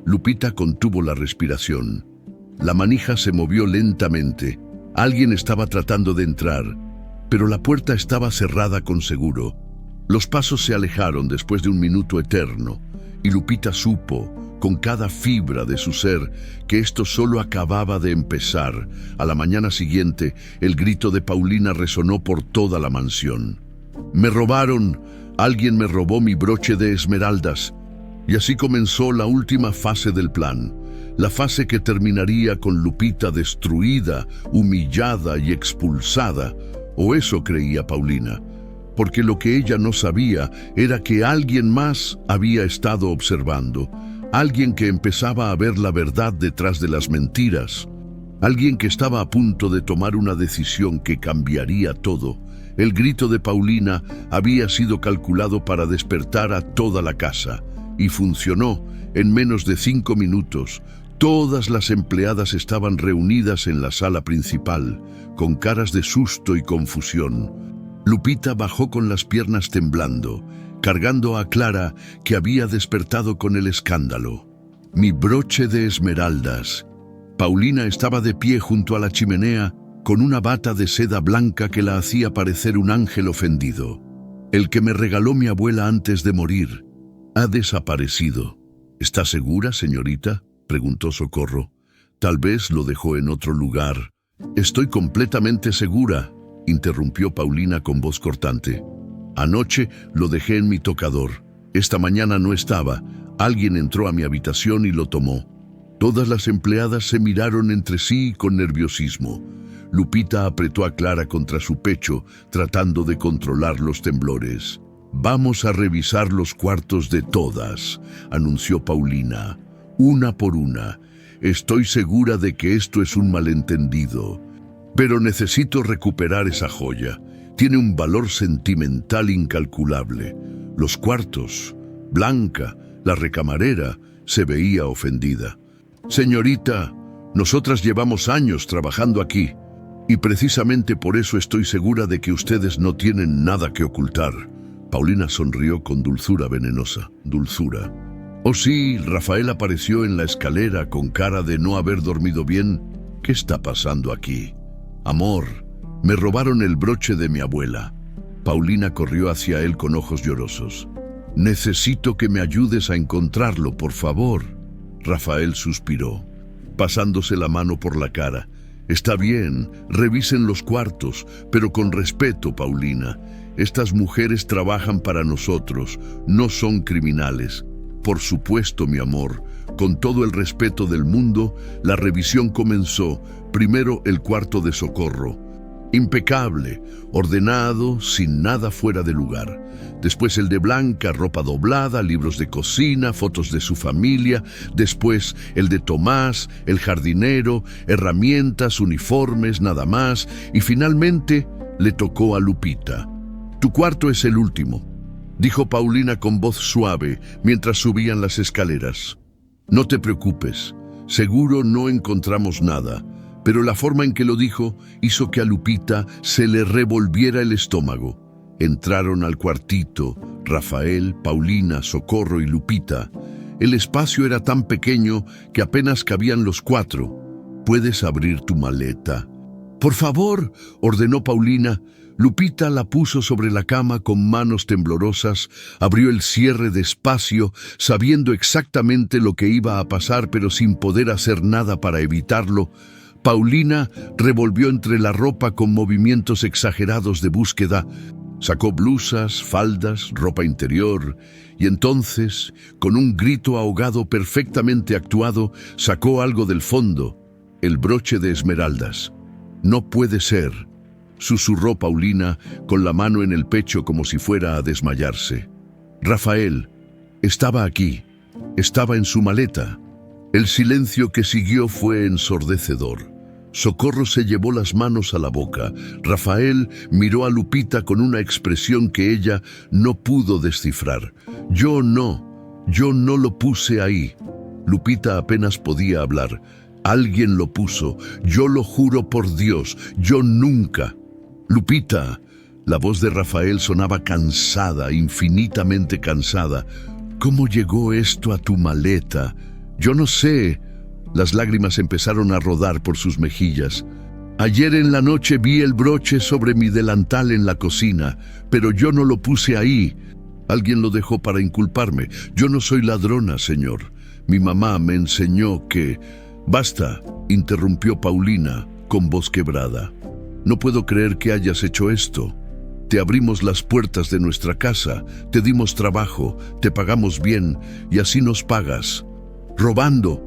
Lupita contuvo la respiración. La manija se movió lentamente. Alguien estaba tratando de entrar, pero la puerta estaba cerrada con seguro. Los pasos se alejaron después de un minuto eterno, y Lupita supo, con cada fibra de su ser, que esto solo acababa de empezar. A la mañana siguiente, el grito de Paulina resonó por toda la mansión. «¡Me robaron! Alguien me robó mi broche de esmeraldas». Y así comenzó la última fase del plan, la fase que terminaría con Lupita destruida, humillada y expulsada, o eso creía Paulina, porque lo que ella no sabía era que alguien más había estado observando, alguien que empezaba a ver la verdad detrás de las mentiras, alguien que estaba a punto de tomar una decisión que cambiaría todo. El grito de Paulina había sido calculado para despertar a toda la casa, y funcionó. En menos de 5 minutos. Todas las empleadas estaban reunidas en la sala principal, con caras de susto y confusión. Lupita bajó con las piernas temblando, cargando a Clara, que había despertado con el escándalo. «Mi broche de esmeraldas». Paulina estaba de pie junto a la chimenea, con una bata de seda blanca que la hacía parecer un ángel ofendido. «El que me regaló mi abuela antes de morir ha desaparecido». «¿Está segura, señorita?», preguntó Socorro. «Tal vez lo dejó en otro lugar». «Estoy completamente segura», interrumpió Paulina con voz cortante. «Anoche lo dejé en mi tocador. Esta mañana no estaba. Alguien entró a mi habitación y lo tomó». Todas las empleadas se miraron entre sí con nerviosismo. Lupita apretó a Clara contra su pecho, tratando de controlar los temblores. «Vamos a revisar los cuartos de todas», anunció Paulina, «una por una. Estoy segura de que esto es un malentendido, pero necesito recuperar esa joya. Tiene un valor sentimental incalculable». Los cuartos. Blanca, la recamarera, se veía ofendida. «Señorita, nosotras llevamos años trabajando aquí, y precisamente por eso estoy segura de que ustedes no tienen nada que ocultar». Paulina sonrió con dulzura venenosa. «Dulzura». «Oh sí, Rafael apareció en la escalera con cara de no haber dormido bien. ¿Qué está pasando aquí?» «Amor, me robaron el broche de mi abuela». Paulina corrió hacia él con ojos llorosos. «Necesito que me ayudes a encontrarlo, por favor». Rafael suspiró, pasándose la mano por la cara. «Está bien, revisen los cuartos, pero con respeto, Paulina. Estas mujeres trabajan para nosotros, no son criminales». «Por supuesto, mi amor». Con todo el respeto del mundo, la revisión comenzó. Primero el cuarto de Socorro. Impecable, ordenado, sin nada fuera de lugar. Después el de Blanca, ropa doblada, libros de cocina, fotos de su familia. Después el de Tomás, el jardinero, herramientas, uniformes, nada más. Y finalmente le tocó a Lupita. «Tu cuarto es el último», dijo Paulina con voz suave mientras subían las escaleras. «No te preocupes, seguro no encontramos nada». Pero la forma en que lo dijo hizo que a Lupita se le revolviera el estómago. Entraron al cuartito, Rafael, Paulina, Socorro y Lupita. El espacio era tan pequeño que apenas cabían los 4. «¿Puedes abrir tu maleta?» «Por favor», ordenó Paulina. Lupita la puso sobre la cama con manos temblorosas, abrió el cierre despacio, sabiendo exactamente lo que iba a pasar, pero sin poder hacer nada para evitarlo. Paulina revolvió entre la ropa con movimientos exagerados de búsqueda. Sacó blusas, faldas, ropa interior, y entonces, con un grito ahogado perfectamente actuado, sacó algo del fondo, el broche de esmeraldas. «No puede ser», susurró Paulina con la mano en el pecho como si fuera a desmayarse. «Rafael estaba aquí, estaba en su maleta». El silencio que siguió fue ensordecedor. Socorro se llevó las manos a la boca. Rafael miró a Lupita con una expresión que ella no pudo descifrar. Yo no lo puse ahí». Lupita apenas podía hablar. «Alguien lo puso, yo lo juro por Dios, yo nunca». «Lupita». La voz de Rafael sonaba cansada, infinitamente cansada. «¿Cómo llegó esto a tu maleta? Yo no sé. Las lágrimas empezaron a rodar por sus mejillas. Ayer en la noche vi el broche sobre mi delantal en la cocina, pero yo no lo puse ahí. Alguien lo dejó para inculparme. Yo no soy ladrona, señor. Mi mamá me enseñó que... Basta, interrumpió Paulina con voz quebrada. No puedo creer que hayas hecho esto. Te abrimos las puertas de nuestra casa, te dimos trabajo, te pagamos bien y así nos pagas. Robando.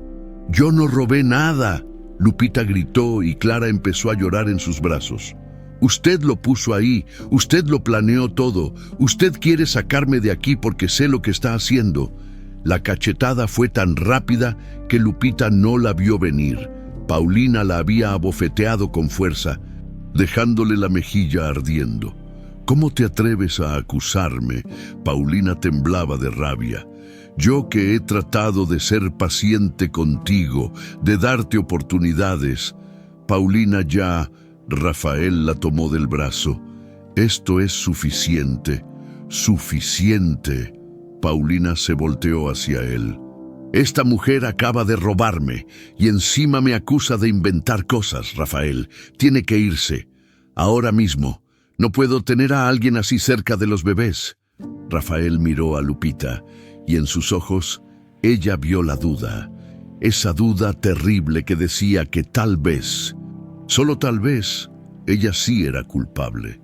Yo no robé nada. Lupita gritó y Clara empezó a llorar en sus brazos. Usted lo puso ahí, usted lo planeó todo, usted quiere sacarme de aquí porque sé lo que está haciendo. La cachetada fue tan rápida que Lupita no la vio venir. Paulina la había abofeteado con fuerza, dejándole la mejilla ardiendo. ¿Cómo te atreves a acusarme? Paulina temblaba de rabia. Yo que he tratado de ser paciente contigo, de darte oportunidades. Paulina ya... Rafael la tomó del brazo. Esto es suficiente, suficiente. Paulina se volteó hacia él. Esta mujer acaba de robarme y encima me acusa de inventar cosas, Rafael. Tiene que irse. Ahora mismo. No puedo tener a alguien así cerca de los bebés. Rafael miró a Lupita y en sus ojos ella vio la duda. Esa duda terrible que decía que tal vez... Solo tal vez, ella sí era culpable.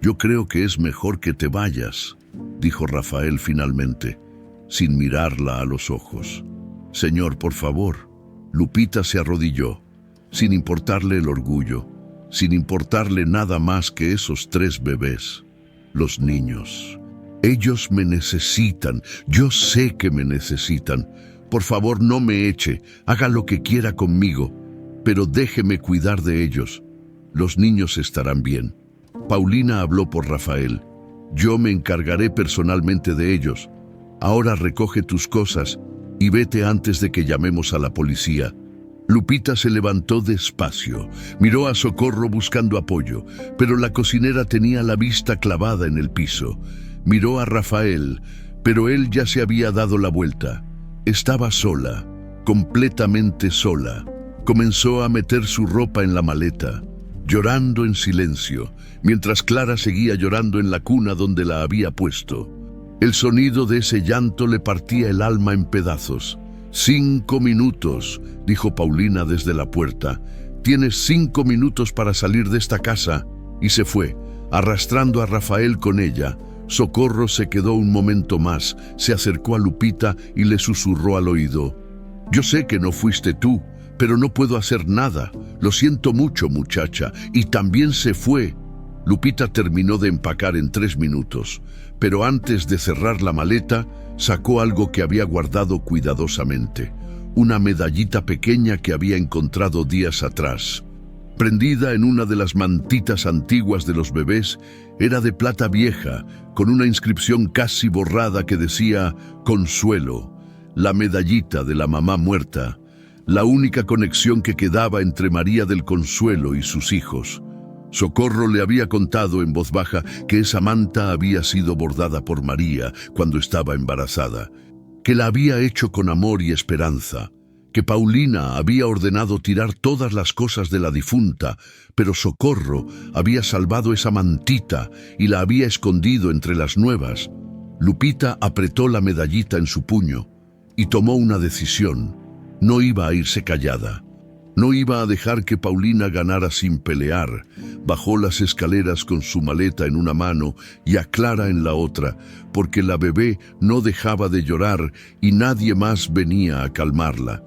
Yo creo que es mejor que te vayas, dijo Rafael finalmente, sin mirarla a los ojos. Señor, por favor. Lupita se arrodilló, sin importarle el orgullo, sin importarle nada más que esos 3 bebés, los niños. Ellos me necesitan, yo sé que me necesitan. Por favor, no me eche, haga lo que quiera conmigo. Pero déjeme cuidar de ellos. Los niños estarán bien. Paulina habló por Rafael. Yo me encargaré personalmente de ellos. Ahora recoge tus cosas y vete antes de que llamemos a la policía. Lupita se levantó despacio, miró a Socorro buscando apoyo, pero la cocinera tenía la vista clavada en el piso. Miró a Rafael, pero él ya se había dado la vuelta. Estaba sola, completamente sola. Comenzó a meter su ropa en la maleta, llorando en silencio, mientras Clara seguía llorando en la cuna donde la había puesto. El sonido de ese llanto le partía el alma en pedazos. 5 minutos, dijo Paulina desde la puerta. Tienes 5 minutos para salir de esta casa. Y se fue, arrastrando a Rafael con ella. Socorro se quedó un momento más, se acercó a Lupita y le susurró al oído. Yo sé que no fuiste tú, pero no puedo hacer nada. Lo siento mucho, muchacha. Y también se fue. Lupita terminó de empacar en 3 minutos, pero antes de cerrar la maleta, sacó algo que había guardado cuidadosamente. Una medallita pequeña que había encontrado días atrás. Prendida en una de las mantitas antiguas de los bebés, era de plata vieja, con una inscripción casi borrada que decía «Consuelo», la medallita de la mamá muerta, la única conexión que quedaba entre María del Consuelo y sus hijos. Socorro le había contado en voz baja que esa manta había sido bordada por María cuando estaba embarazada, que la había hecho con amor y esperanza, que Paulina había ordenado tirar todas las cosas de la difunta, pero Socorro había salvado esa mantita y la había escondido entre las nuevas. Lupita apretó la medallita en su puño y tomó una decisión. No iba a irse callada. No iba a dejar que Paulina ganara sin pelear. Bajó las escaleras con su maleta en una mano y a Clara en la otra, porque la bebé no dejaba de llorar y nadie más venía a calmarla.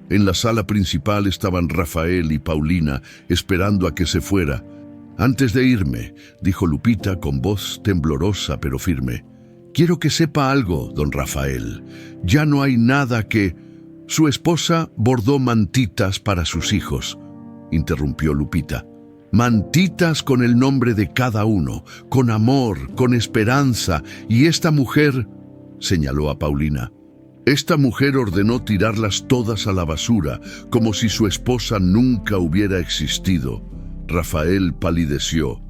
En la sala principal estaban Rafael y Paulina, esperando a que se fuera. Antes de irme, dijo Lupita con voz temblorosa pero firme, quiero que sepa algo, don Rafael. Ya no hay nada que... Su esposa bordó mantitas para sus hijos, interrumpió Lupita. Mantitas con el nombre de cada uno, con amor, con esperanza, y esta mujer, señaló a Paulina, esta mujer ordenó tirarlas todas a la basura, como si su esposa nunca hubiera existido. Rafael palideció.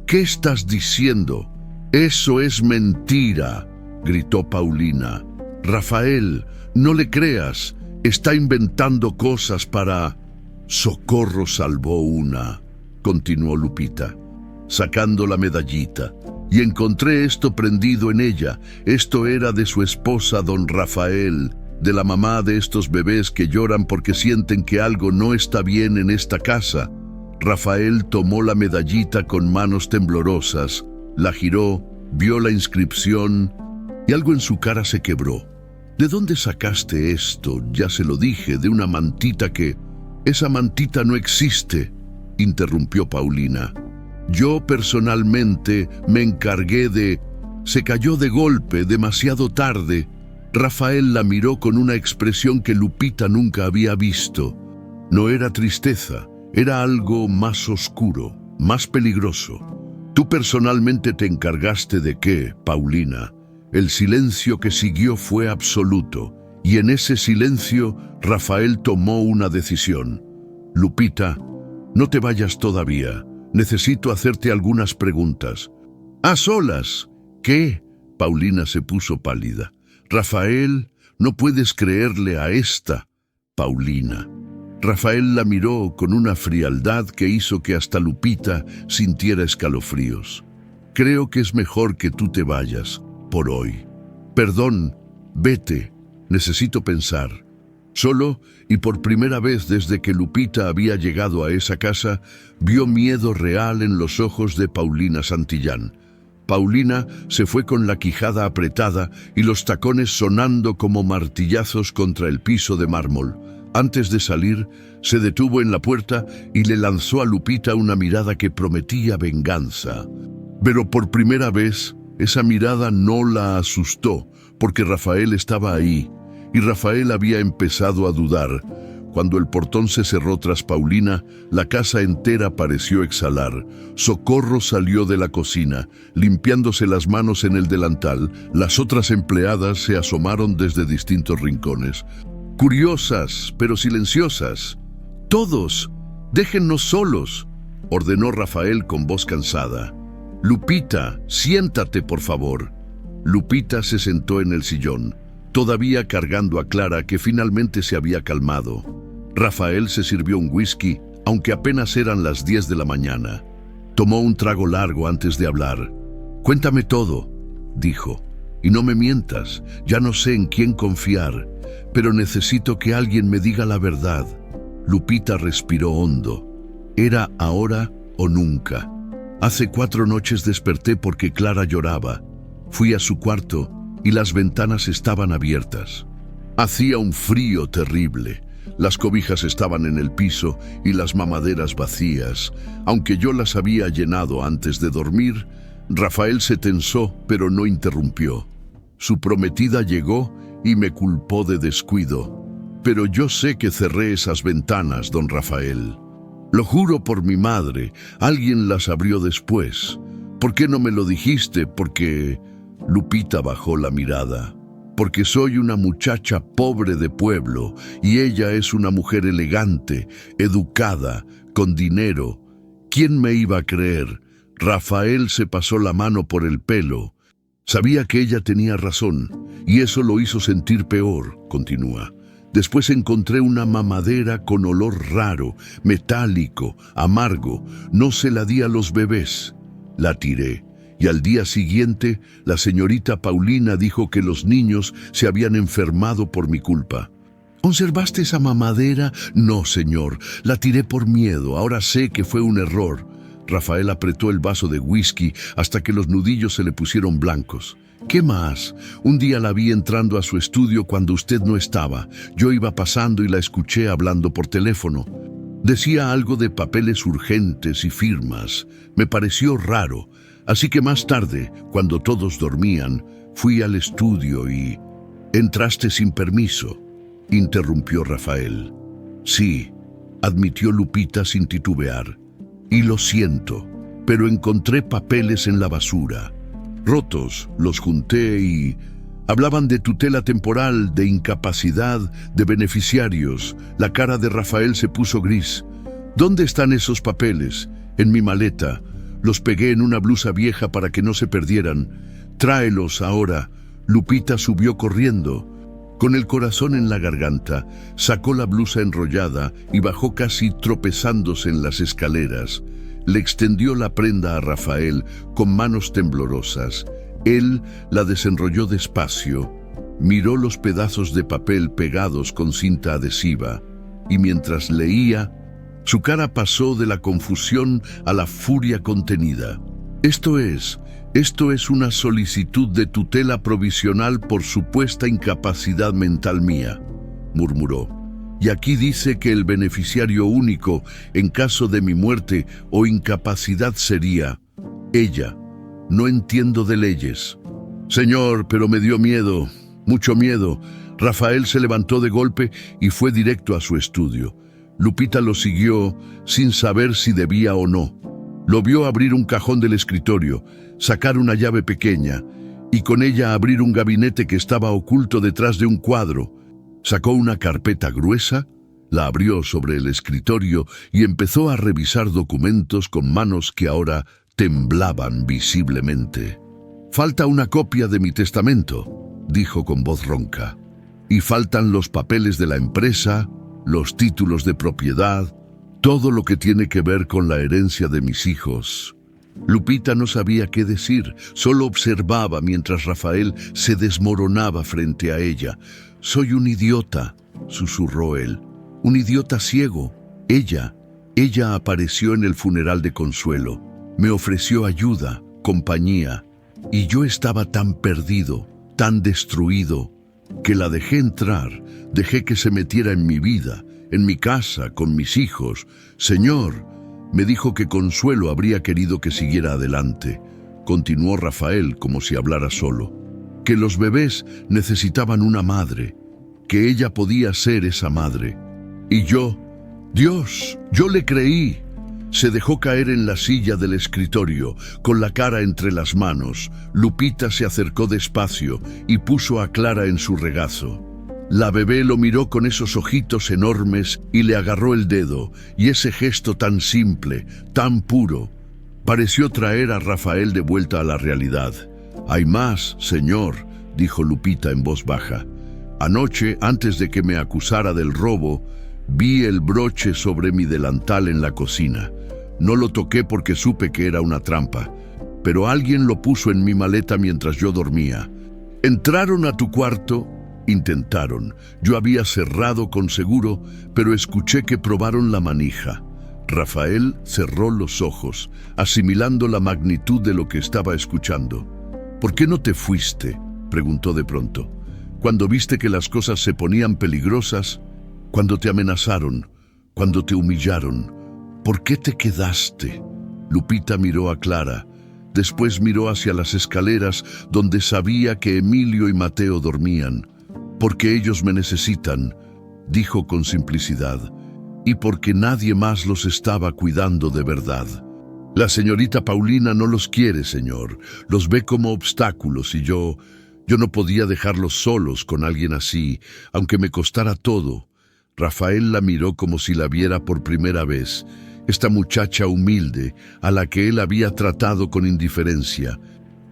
¿Qué estás diciendo? Eso es mentira, gritó Paulina. Rafael, no le creas. Está inventando cosas para... Socorro salvó una, continuó Lupita, sacando la medallita. Y encontré esto prendido en ella. Esto era de su esposa, don Rafael, de la mamá de estos bebés que lloran porque sienten que algo no está bien en esta casa. Rafael tomó la medallita con manos temblorosas, la giró, vio la inscripción y algo en su cara se quebró. ¿De dónde sacaste esto? Ya se lo dije, de una mantita que... Esa mantita no existe, interrumpió Paulina. Yo personalmente me encargué de... Se cayó de golpe, demasiado tarde. Rafael la miró con una expresión que Lupita nunca había visto. No era tristeza, era algo más oscuro, más peligroso. Tú personalmente te encargaste de qué, Paulina. El silencio que siguió fue absoluto, y en ese silencio Rafael tomó una decisión. Lupita, no te vayas todavía. Necesito hacerte algunas preguntas. ¡A solas! ¿Qué? Paulina se puso pálida. Rafael, no puedes creerle a esta. Paulina. Rafael la miró con una frialdad que hizo que hasta Lupita sintiera escalofríos. Creo que es mejor que tú te vayas, por hoy. Perdón, vete. Necesito pensar. Solo, y por primera vez desde que Lupita había llegado a esa casa, vio miedo real en los ojos de Paulina Santillán. Paulina se fue con la quijada apretada y los tacones sonando como martillazos contra el piso de mármol. Antes de salir, se detuvo en la puerta y le lanzó a Lupita una mirada que prometía venganza. Pero por primera vez, esa mirada no la asustó, porque Rafael estaba ahí. Y Rafael había empezado a dudar. Cuando el portón se cerró tras Paulina, la casa entera pareció exhalar. Socorro salió de la cocina, limpiándose las manos en el delantal. Las otras empleadas se asomaron desde distintos rincones. Curiosas, pero silenciosas. «Todos, déjennos solos», ordenó Rafael con voz cansada. «Lupita, siéntate, por favor». Lupita se sentó en el sillón, todavía cargando a Clara, que finalmente se había calmado. Rafael se sirvió un whisky, aunque apenas eran las 10 de la mañana. Tomó un trago largo antes de hablar. «Cuéntame todo», dijo, «y no me mientas. Ya no sé en quién confiar, pero necesito que alguien me diga la verdad». Lupita respiró hondo. Era ahora o nunca. Hace 4 noches desperté porque Clara lloraba. Fui a su cuarto y las ventanas estaban abiertas. Hacía un frío terrible. Las cobijas estaban en el piso y las mamaderas vacías. Aunque yo las había llenado antes de dormir, Rafael se tensó, pero no interrumpió. Su prometida llegó y me culpó de descuido. Pero yo sé que cerré esas ventanas, don Rafael. Lo juro por mi madre, alguien las abrió después. ¿Por qué no me lo dijiste? Porque... Lupita bajó la mirada. Porque soy una muchacha pobre de pueblo y ella es una mujer elegante, educada, con dinero. ¿Quién me iba a creer? Rafael se pasó la mano por el pelo. Sabía que ella tenía razón y eso lo hizo sentir peor, continúa. Después encontré una mamadera con olor raro, metálico, amargo. No se la di a los bebés. La tiré. Y al día siguiente, la señorita Paulina dijo que los niños se habían enfermado por mi culpa. ¿Conservaste esa mamadera? No, señor. La tiré por miedo. Ahora sé que fue un error. Rafael apretó el vaso de whisky hasta que los nudillos se le pusieron blancos. ¿Qué más? Un día la vi entrando a su estudio cuando usted no estaba. Yo iba pasando y la escuché hablando por teléfono. Decía algo de papeles urgentes y firmas. Me pareció raro. Así que más tarde, cuando todos dormían, fui al estudio y... «¿Entraste sin permiso?», interrumpió Rafael. «Sí», admitió Lupita sin titubear. «Y lo siento, pero encontré papeles en la basura. Rotos, los junté y... hablaban de tutela temporal, de incapacidad, de beneficiarios». La cara de Rafael se puso gris. «¿Dónde están esos papeles?» «En mi maleta. Los pegué en una blusa vieja para que no se perdieran. Tráelos ahora». Lupita subió corriendo. Con el corazón en la garganta, sacó la blusa enrollada y bajó casi tropezándose en las escaleras. Le extendió la prenda a Rafael con manos temblorosas. Él la desenrolló despacio, miró los pedazos de papel pegados con cinta adhesiva y mientras leía, su cara pasó de la confusión a la furia contenida. Esto es una solicitud de tutela provisional por supuesta incapacidad mental mía, murmuró. Y aquí dice que el beneficiario único en caso de mi muerte o incapacidad sería ella. No entiendo de leyes. Señor, pero me dio miedo, mucho miedo. Rafael se levantó de golpe y fue directo a su estudio. Lupita lo siguió sin saber si debía o no. Lo vio abrir un cajón del escritorio, sacar una llave pequeña y con ella abrir un gabinete que estaba oculto detrás de un cuadro. Sacó una carpeta gruesa, la abrió sobre el escritorio y empezó a revisar documentos con manos que ahora temblaban visiblemente. «Falta una copia de mi testamento», dijo con voz ronca. «Y faltan los papeles de la empresa, los títulos de propiedad, todo lo que tiene que ver con la herencia de mis hijos». Lupita no sabía qué decir, solo observaba mientras Rafael se desmoronaba frente a ella. «Soy un idiota», susurró él, «un idiota ciego. Ella apareció en el funeral de Consuelo, me ofreció ayuda, compañía, y yo estaba tan perdido, tan destruido, que la dejé entrar, dejé que se metiera en mi vida, en mi casa, con mis hijos. Señor, me dijo que Consuelo habría querido que siguiera adelante», continuó Rafael como si hablara solo, «que los bebés necesitaban una madre, que ella podía ser esa madre. Y yo, Dios, yo le creí». Se dejó caer en la silla del escritorio, con la cara entre las manos. Lupita se acercó despacio y puso a Clara en su regazo. La bebé lo miró con esos ojitos enormes y le agarró el dedo, y ese gesto tan simple, tan puro, pareció traer a Rafael de vuelta a la realidad. «Hay más, señor», dijo Lupita en voz baja. «Anoche, antes de que me acusara del robo, vi el broche sobre mi delantal en la cocina. No lo toqué porque supe que era una trampa, pero alguien lo puso en mi maleta mientras yo dormía. Entraron a tu cuarto, intentaron. Yo había cerrado con seguro, pero escuché que probaron la manija». Rafael cerró los ojos, asimilando la magnitud de lo que estaba escuchando. «¿Por qué no te fuiste?», preguntó de pronto. «Cuando viste que las cosas se ponían peligrosas, cuando te amenazaron, cuando te humillaron, ¿por qué te quedaste?». Lupita miró a Clara, después miró hacia las escaleras donde sabía que Emilio y Mateo dormían. «Porque ellos me necesitan», dijo con simplicidad, «y porque nadie más los estaba cuidando de verdad. La señorita Paulina no los quiere, señor, los ve como obstáculos y yo no podía dejarlos solos con alguien así, aunque me costara todo». Rafael la miró como si la viera por primera vez. Esta muchacha humilde, a la que él había tratado con indiferencia,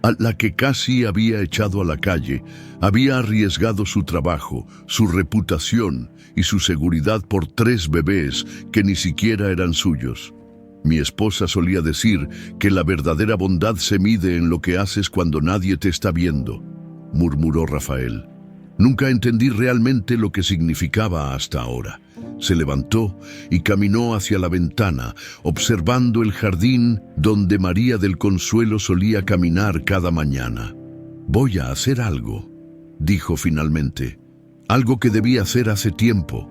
a la que casi había echado a la calle, había arriesgado su trabajo, su reputación y su seguridad por 3 bebés que ni siquiera eran suyos. «Mi esposa solía decir que la verdadera bondad se mide en lo que haces cuando nadie te está viendo», murmuró Rafael. «Nunca entendí realmente lo que significaba hasta ahora». Se levantó y caminó hacia la ventana, observando el jardín donde María del Consuelo solía caminar cada mañana. «Voy a hacer algo», dijo finalmente. «Algo que debí hacer hace tiempo.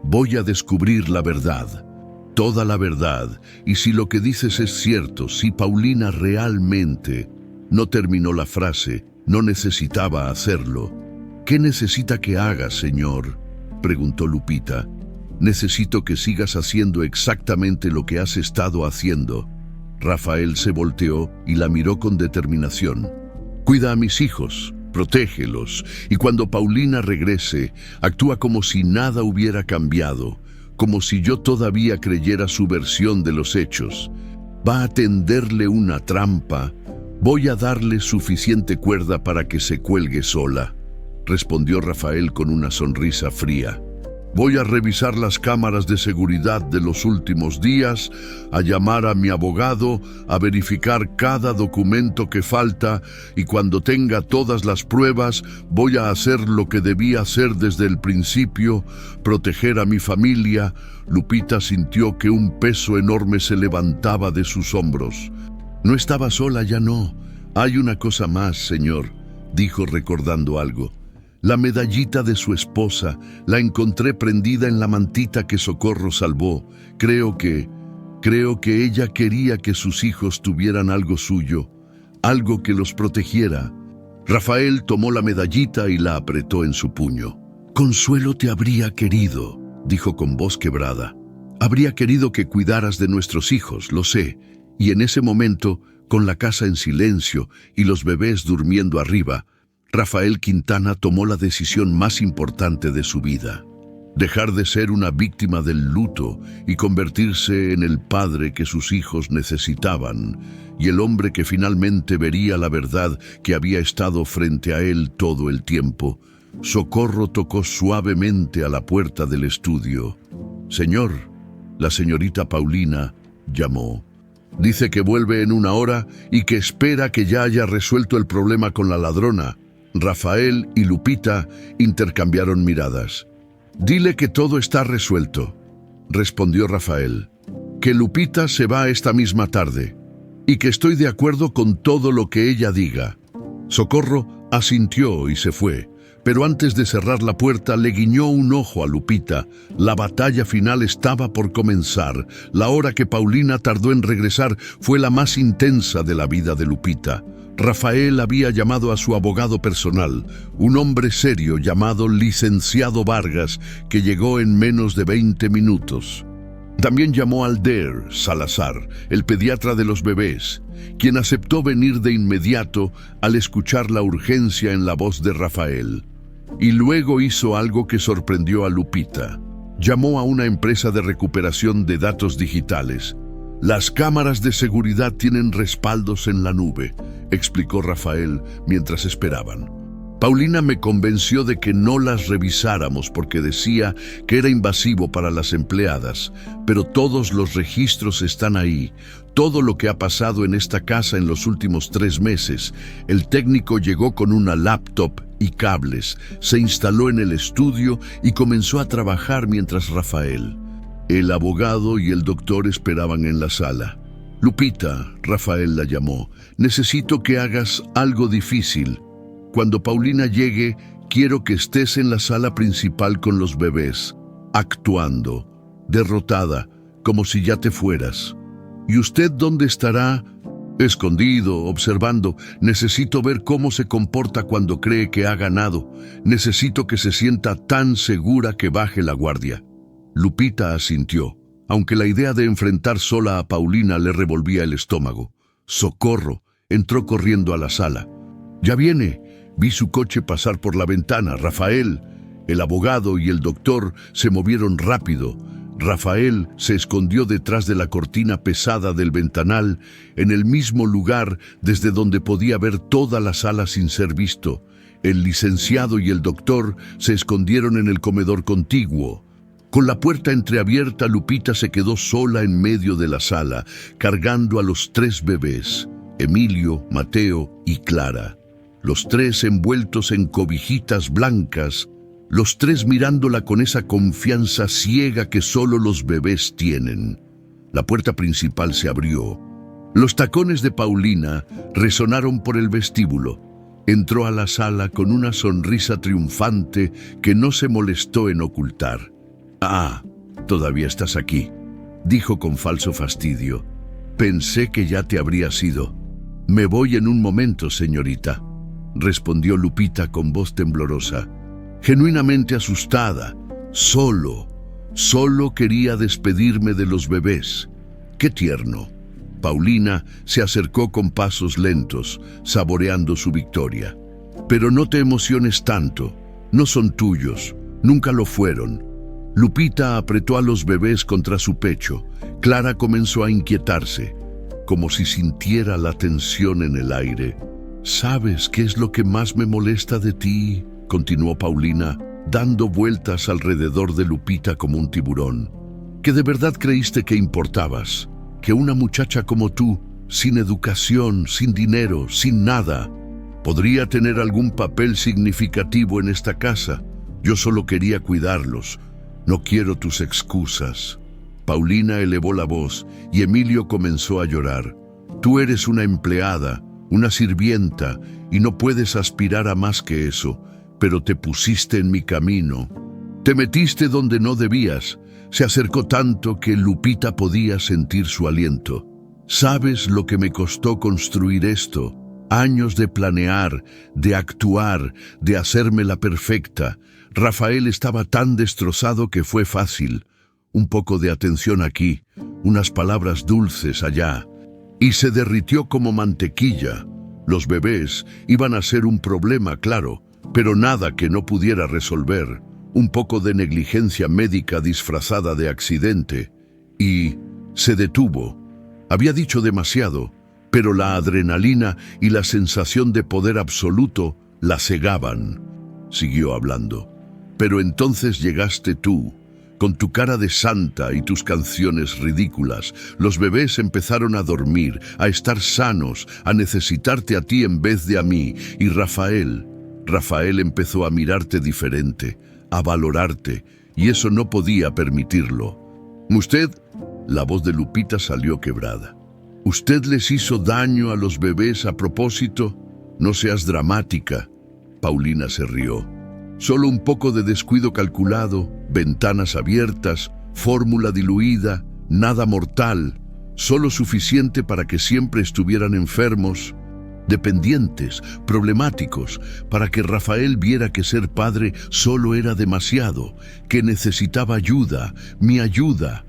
Voy a descubrir la verdad, toda la verdad, y si lo que dices es cierto, si Paulina realmente…». No terminó la frase, no necesitaba hacerlo. «¿Qué necesita que haga, señor?», preguntó Lupita. «Necesito que sigas haciendo exactamente lo que has estado haciendo». Rafael se volteó y la miró con determinación. «Cuida a mis hijos, protégelos, y cuando Paulina regrese, actúa como si nada hubiera cambiado, como si yo todavía creyera su versión de los hechos. Va a tenderle una trampa. Voy a darle suficiente cuerda para que se cuelgue sola». respondió Rafael con una sonrisa fría. Voy a revisar las cámaras de seguridad de los últimos días, a llamar a mi abogado, a verificar cada documento que falta y cuando tenga todas las pruebas voy a hacer lo que debía hacer desde el principio, proteger a mi familia. Lupita sintió que un peso enorme se levantaba de sus hombros. No estaba sola, ya no. Hay una cosa más, señor, dijo recordando algo. La medallita de su esposa la encontré prendida en la mantita que Socorro salvó. Creo que ella quería que sus hijos tuvieran algo suyo, algo que los protegiera. Rafael tomó la medallita y la apretó en su puño. Consuelo te habría querido, dijo con voz quebrada. Habría querido que cuidaras de nuestros hijos, lo sé. Y en ese momento, con la casa en silencio y los bebés durmiendo arriba, Rafael Quintana tomó la decisión más importante de su vida. Dejar de ser una víctima del luto y convertirse en el padre que sus hijos necesitaban y el hombre que finalmente vería la verdad que había estado frente a él todo el tiempo. Socorro tocó suavemente a la puerta del estudio. Señor, la señorita Paulina llamó. Dice que vuelve en 1 hora y que espera que ya haya resuelto el problema con la ladrona. Rafael y Lupita intercambiaron miradas. Dile que todo está resuelto, respondió Rafael. Que Lupita se va esta misma tarde y que estoy de acuerdo con todo lo que ella diga. Socorro asintió y se fue, pero antes de cerrar la puerta le guiñó un ojo a Lupita. La batalla final estaba por comenzar. La hora que Paulina tardó en regresar fue la más intensa de la vida de Lupita. Rafael había llamado a su abogado personal, un hombre serio llamado Licenciado Vargas, que llegó en menos de 20 minutos. También llamó al Der Salazar, el pediatra de los bebés, quien aceptó venir de inmediato al escuchar la urgencia en la voz de Rafael. Y luego hizo algo que sorprendió a Lupita. Llamó a una empresa de recuperación de datos digitales. Las cámaras de seguridad tienen respaldos en la nube, explicó Rafael mientras esperaban. Paulina me convenció de que no las revisáramos porque decía que era invasivo para las empleadas, pero todos los registros están ahí. Todo lo que ha pasado en esta casa en los últimos 3 meses. El técnico llegó con una laptop y cables, se instaló en el estudio y comenzó a trabajar mientras Rafael. El abogado y el doctor esperaban en la sala. Lupita, Rafael la llamó, necesito que hagas algo difícil. Cuando Paulina llegue, quiero que estés en la sala principal con los bebés, actuando, derrotada, como si ya te fueras. ¿Y usted dónde estará? Escondido, observando. Necesito ver cómo se comporta cuando cree que ha ganado. Necesito que se sienta tan segura que baje la guardia. Lupita asintió, aunque la idea de enfrentar sola a Paulina le revolvía el estómago. Socorro entró corriendo a la sala. «Ya viene». Vi su coche pasar por la ventana. Rafael, el abogado y el doctor se movieron rápido. Rafael se escondió detrás de la cortina pesada del ventanal, en el mismo lugar desde donde podía ver toda la sala sin ser visto. El licenciado y el doctor se escondieron en el comedor contiguo. Con la puerta entreabierta, Lupita se quedó sola en medio de la sala, cargando a los 3 bebés, Emilio, Mateo y Clara. Los 3 envueltos en cobijitas blancas, los 3 mirándola con esa confianza ciega que solo los bebés tienen. La puerta principal se abrió. Los tacones de Paulina resonaron por el vestíbulo. Entró a la sala con una sonrisa triunfante que no se molestó en ocultar. «Ah, todavía estás aquí», dijo con falso fastidio. «Pensé que ya te habrías ido». «Me voy en un momento, señorita», respondió Lupita con voz temblorosa, genuinamente asustada. Solo quería despedirme de los bebés. ¡Qué tierno! Paulina se acercó con pasos lentos, saboreando su victoria. «Pero no te emociones tanto, no son tuyos, nunca lo fueron». Lupita apretó a los bebés contra su pecho. Clara comenzó a inquietarse, como si sintiera la tensión en el aire. «¿Sabes qué es lo que más me molesta de ti?», continuó Paulina, dando vueltas alrededor de Lupita como un tiburón, que de verdad creíste que importabas, que una muchacha como tú, sin educación, sin dinero, sin nada, podría tener algún papel significativo en esta casa. Yo solo quería cuidarlos. No quiero tus excusas. Paulina elevó la voz y Emilio comenzó a llorar. Tú eres una empleada, una sirvienta, y no puedes aspirar a más que eso, pero te pusiste en mi camino. Te metiste donde no debías. Se acercó tanto que Lupita podía sentir su aliento. ¿Sabes lo que me costó construir esto? Años de planear, de actuar, de hacérmela perfecta. Rafael estaba tan destrozado que fue fácil. Un poco de atención aquí, unas palabras dulces allá. Y se derritió como mantequilla. Los bebés iban a ser un problema, claro, pero nada que no pudiera resolver. Un poco de negligencia médica disfrazada de accidente. Y se detuvo. Había dicho demasiado, pero la adrenalina y la sensación de poder absoluto la cegaban. Siguió hablando. Pero entonces llegaste tú, con tu cara de santa y tus canciones ridículas. Los bebés empezaron a dormir, a estar sanos, a necesitarte a ti en vez de a mí. Y Rafael empezó a mirarte diferente, a valorarte, y eso no podía permitirlo. Usted, la voz de Lupita salió quebrada. ¿Usted les hizo daño a los bebés a propósito? No seas dramática. Paulina se rió. Solo un poco de descuido calculado, ventanas abiertas, fórmula diluida, nada mortal, solo suficiente para que siempre estuvieran enfermos, dependientes, problemáticos, para que Rafael viera que ser padre solo era demasiado, que necesitaba ayuda, mi ayuda.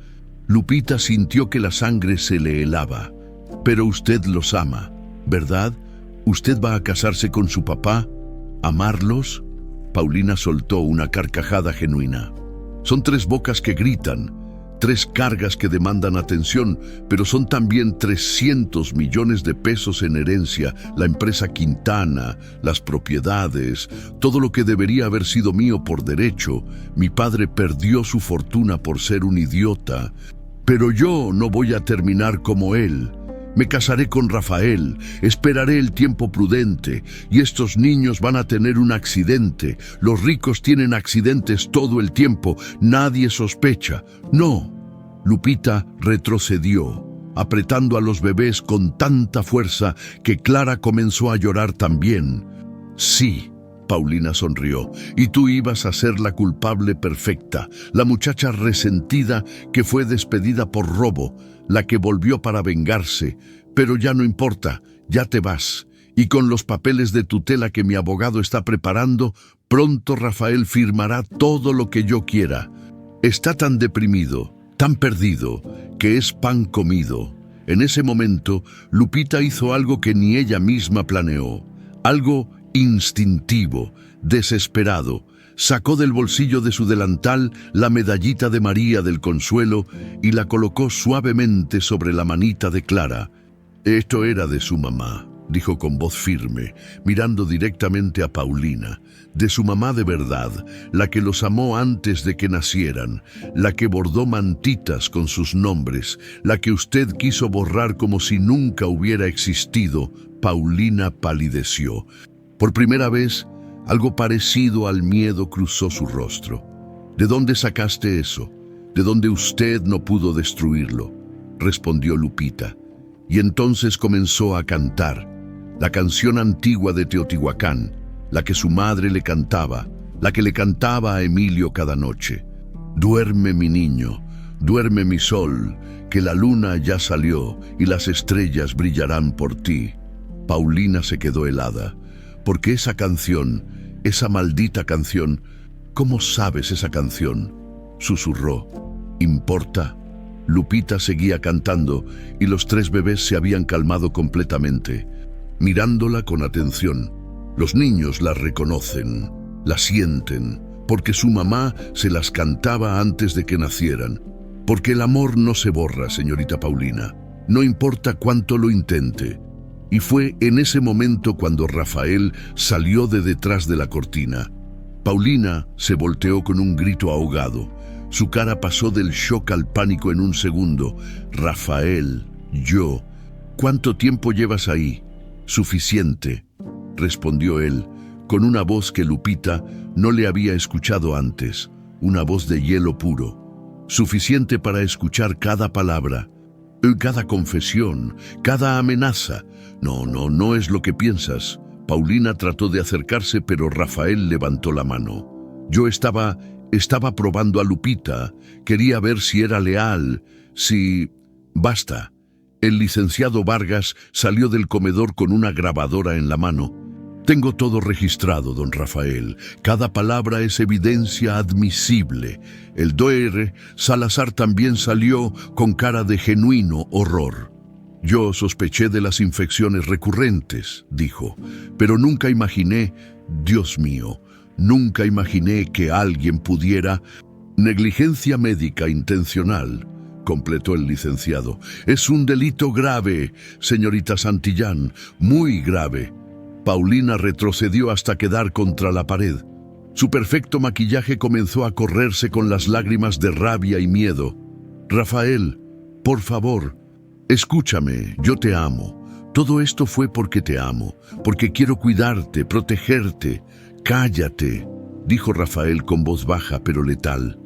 Lupita sintió que la sangre se le helaba. Pero usted los ama, ¿verdad? ¿Usted va a casarse con su papá? ¿Amarlos? Paulina soltó una carcajada genuina. Son tres bocas que gritan, tres cargas que demandan atención, pero son también 300 millones de pesos en herencia, la empresa Quintana, las propiedades, todo lo que debería haber sido mío por derecho. Mi padre perdió su fortuna por ser un idiota, pero yo no voy a terminar como él. Me casaré con Rafael, esperaré el tiempo prudente, y estos niños van a tener un accidente. Los ricos tienen accidentes todo el tiempo, nadie sospecha. No. Lupita retrocedió, apretando a los bebés con tanta fuerza que Clara comenzó a llorar también. Sí. Paulina sonrió. Y tú ibas a ser la culpable perfecta, la muchacha resentida que fue despedida por robo, la que volvió para vengarse. Pero ya no importa, ya te vas. Y con los papeles de tutela que mi abogado está preparando, pronto Rafael firmará todo lo que yo quiera. Está tan deprimido, tan perdido, que es pan comido. En ese momento, Lupita hizo algo que ni ella misma planeó, algo instintivo, desesperado. Sacó del bolsillo de su delantal la medallita de María del Consuelo y la colocó suavemente sobre la manita de Clara. Esto era de su mamá, dijo con voz firme, mirando directamente a Paulina. De su mamá de verdad, la que los amó antes de que nacieran, la que bordó mantitas con sus nombres, la que usted quiso borrar como si nunca hubiera existido. Paulina palideció. Por primera vez, algo parecido al miedo cruzó su rostro. ¿De dónde sacaste eso? ¿De dónde usted no pudo destruirlo? Respondió Lupita. Y entonces comenzó a cantar, la canción antigua de Teotihuacán, la que su madre le cantaba, la que le cantaba a Emilio cada noche. Duerme mi niño, duerme mi sol, que la luna ya salió y las estrellas brillarán por ti. Paulina se quedó helada. Porque esa canción, esa maldita canción, ¿cómo sabes esa canción? Susurró. ¿Importa? Lupita seguía cantando y los tres bebés se habían calmado completamente, mirándola con atención. Los niños la reconocen, la sienten, porque su mamá se las cantaba antes de que nacieran. Porque el amor no se borra, señorita Paulina, no importa cuánto lo intente. Y fue en ese momento cuando Rafael salió de detrás de la cortina. Paulina se volteó con un grito ahogado. Su cara pasó del shock al pánico en un segundo. Rafael, yo. ¿Cuánto tiempo llevas ahí? Suficiente, respondió él, con una voz que Lupita no le había escuchado antes, una voz de hielo puro. Suficiente para escuchar cada palabra, cada confesión, cada amenaza. No es lo que piensas. Paulina trató de acercarse, pero Rafael levantó la mano. Yo estaba probando a Lupita. Quería ver si era leal, si... Basta. El licenciado Vargas salió del comedor con una grabadora en la mano. Tengo todo registrado, don Rafael. Cada palabra es evidencia admisible. El Dr. Salazar también salió con cara de genuino horror. Yo sospeché de las infecciones recurrentes, dijo, pero nunca imaginé, Dios mío, nunca imaginé que alguien pudiera... Negligencia médica intencional, completó el licenciado. Es un delito grave, señorita Santillán, muy grave. Paulina retrocedió hasta quedar contra la pared. Su perfecto maquillaje comenzó a correrse con las lágrimas de rabia y miedo. Rafael, por favor, escúchame, yo te amo. Todo esto fue porque te amo, porque quiero cuidarte, protegerte. Cállate, dijo Rafael con voz baja pero letal.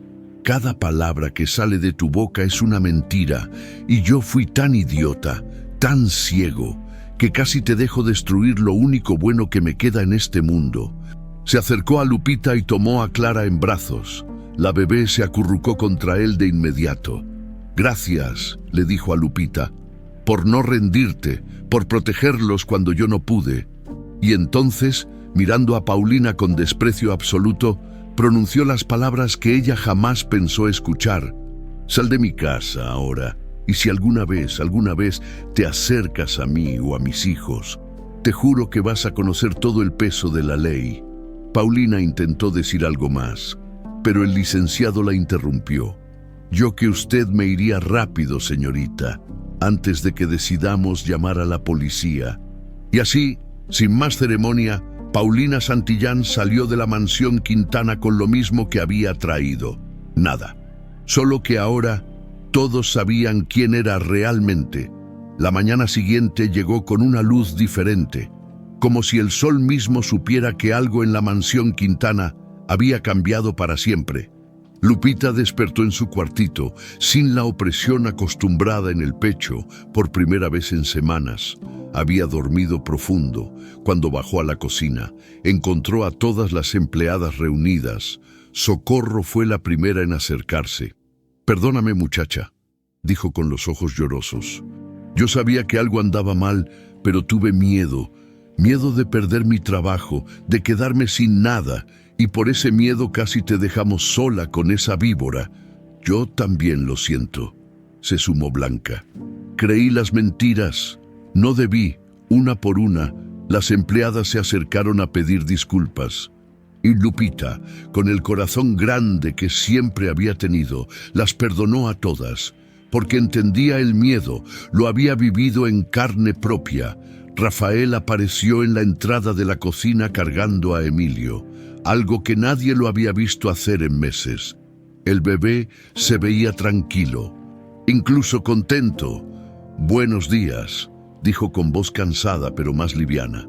Cada palabra que sale de tu boca es una mentira, y yo fui tan idiota, tan ciego, que casi te dejo destruir lo único bueno que me queda en este mundo. Se acercó a Lupita y tomó a Clara en brazos. La bebé se acurrucó contra él de inmediato. Gracias, le dijo a Lupita, por no rendirte, por protegerlos cuando yo no pude. Y entonces, mirando a Paulina con desprecio absoluto, pronunció las palabras que ella jamás pensó escuchar. Sal de mi casa ahora, y si alguna vez te acercas a mí o a mis hijos, te juro que vas a conocer todo el peso de la ley. Paulina intentó decir algo más, pero el licenciado la interrumpió. Yo que usted me iría rápido, señorita, antes de que decidamos llamar a la policía. Y así, sin más ceremonia, Paulina Santillán salió de la mansión Quintana con lo mismo que había traído. Nada. Solo que ahora todos sabían quién era realmente. La mañana siguiente llegó con una luz diferente, como si el sol mismo supiera que algo en la mansión Quintana había cambiado para siempre. Lupita despertó en su cuartito, sin la opresión acostumbrada en el pecho, por primera vez en semanas. Había dormido profundo. Cuando bajó a la cocina, encontró a todas las empleadas reunidas. Socorro fue la primera en acercarse. «Perdóname, muchacha», dijo con los ojos llorosos. «Yo sabía que algo andaba mal, pero tuve miedo de perder mi trabajo, de quedarme sin nada, y por ese miedo casi te dejamos sola con esa víbora. Yo también lo siento», se sumó Blanca. «Creí las mentiras. No debí». Una por una, las empleadas se acercaron a pedir disculpas. Y Lupita, con el corazón grande que siempre había tenido, las perdonó a todas, porque entendía el miedo, lo había vivido en carne propia. Rafael apareció en la entrada de la cocina cargando a Emilio, algo que nadie lo había visto hacer en meses. El bebé se veía tranquilo, incluso contento. «Buenos días», dijo con voz cansada pero más liviana.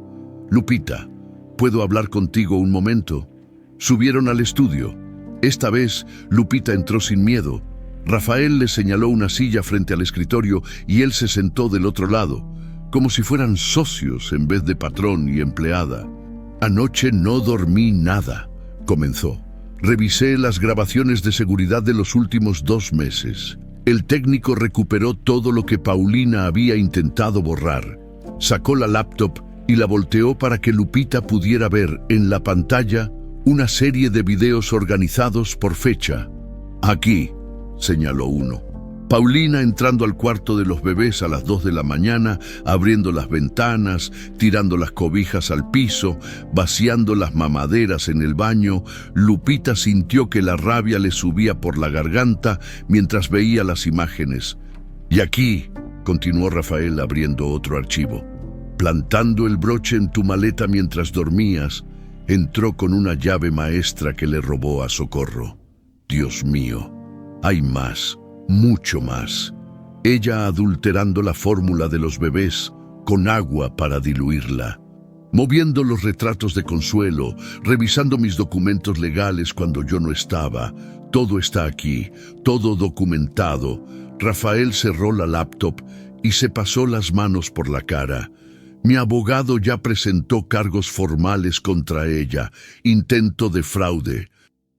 «Lupita, ¿puedo hablar contigo un momento?» Subieron al estudio. Esta vez, Lupita entró sin miedo. Rafael le señaló una silla frente al escritorio y él se sentó del otro lado, como si fueran socios en vez de patrón y empleada. «Anoche no dormí nada», comenzó. «Revisé las grabaciones de seguridad de los últimos 2 meses. El técnico recuperó todo lo que Paulina había intentado borrar. Sacó la laptop y la volteó para que Lupita pudiera ver en la pantalla una serie de videos organizados por fecha. «Aquí», señaló uno. Paulina entrando al cuarto de los bebés a las 2 de la mañana, abriendo las ventanas, tirando las cobijas al piso, vaciando las mamaderas en el baño. Lupita sintió que la rabia le subía por la garganta mientras veía las imágenes. «Y aquí», continuó Rafael abriendo otro archivo, «plantando el broche en tu maleta mientras dormías, Entró con una llave maestra que le robó a Socorro. Dios mío, hay más, mucho más. Ella adulterando la fórmula de los bebés con agua para diluirla. Moviendo los retratos de Consuelo, revisando mis documentos legales cuando yo no estaba. Todo está aquí, todo documentado. Rafael cerró la laptop y se pasó las manos por la cara. Mi abogado ya presentó cargos formales contra ella, intento de fraude,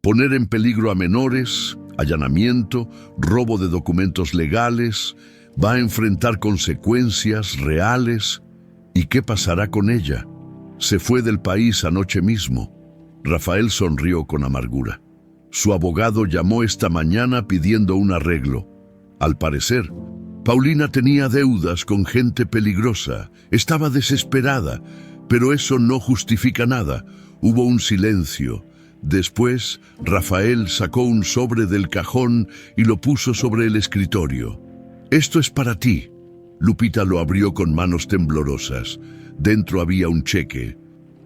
poner en peligro a menores, allanamiento, robo de documentos legales, va a enfrentar consecuencias reales. ¿Y qué pasará con ella? Se fue del país anoche mismo. Rafael sonrió con amargura. Su abogado llamó esta mañana pidiendo un arreglo. Al parecer, Paulina tenía deudas con gente peligrosa, estaba desesperada, pero eso no justifica nada. Hubo un silencio. Después, Rafael sacó un sobre del cajón y lo puso sobre el escritorio. «Esto es para ti». Lupita lo abrió con manos temblorosas. Dentro había un cheque.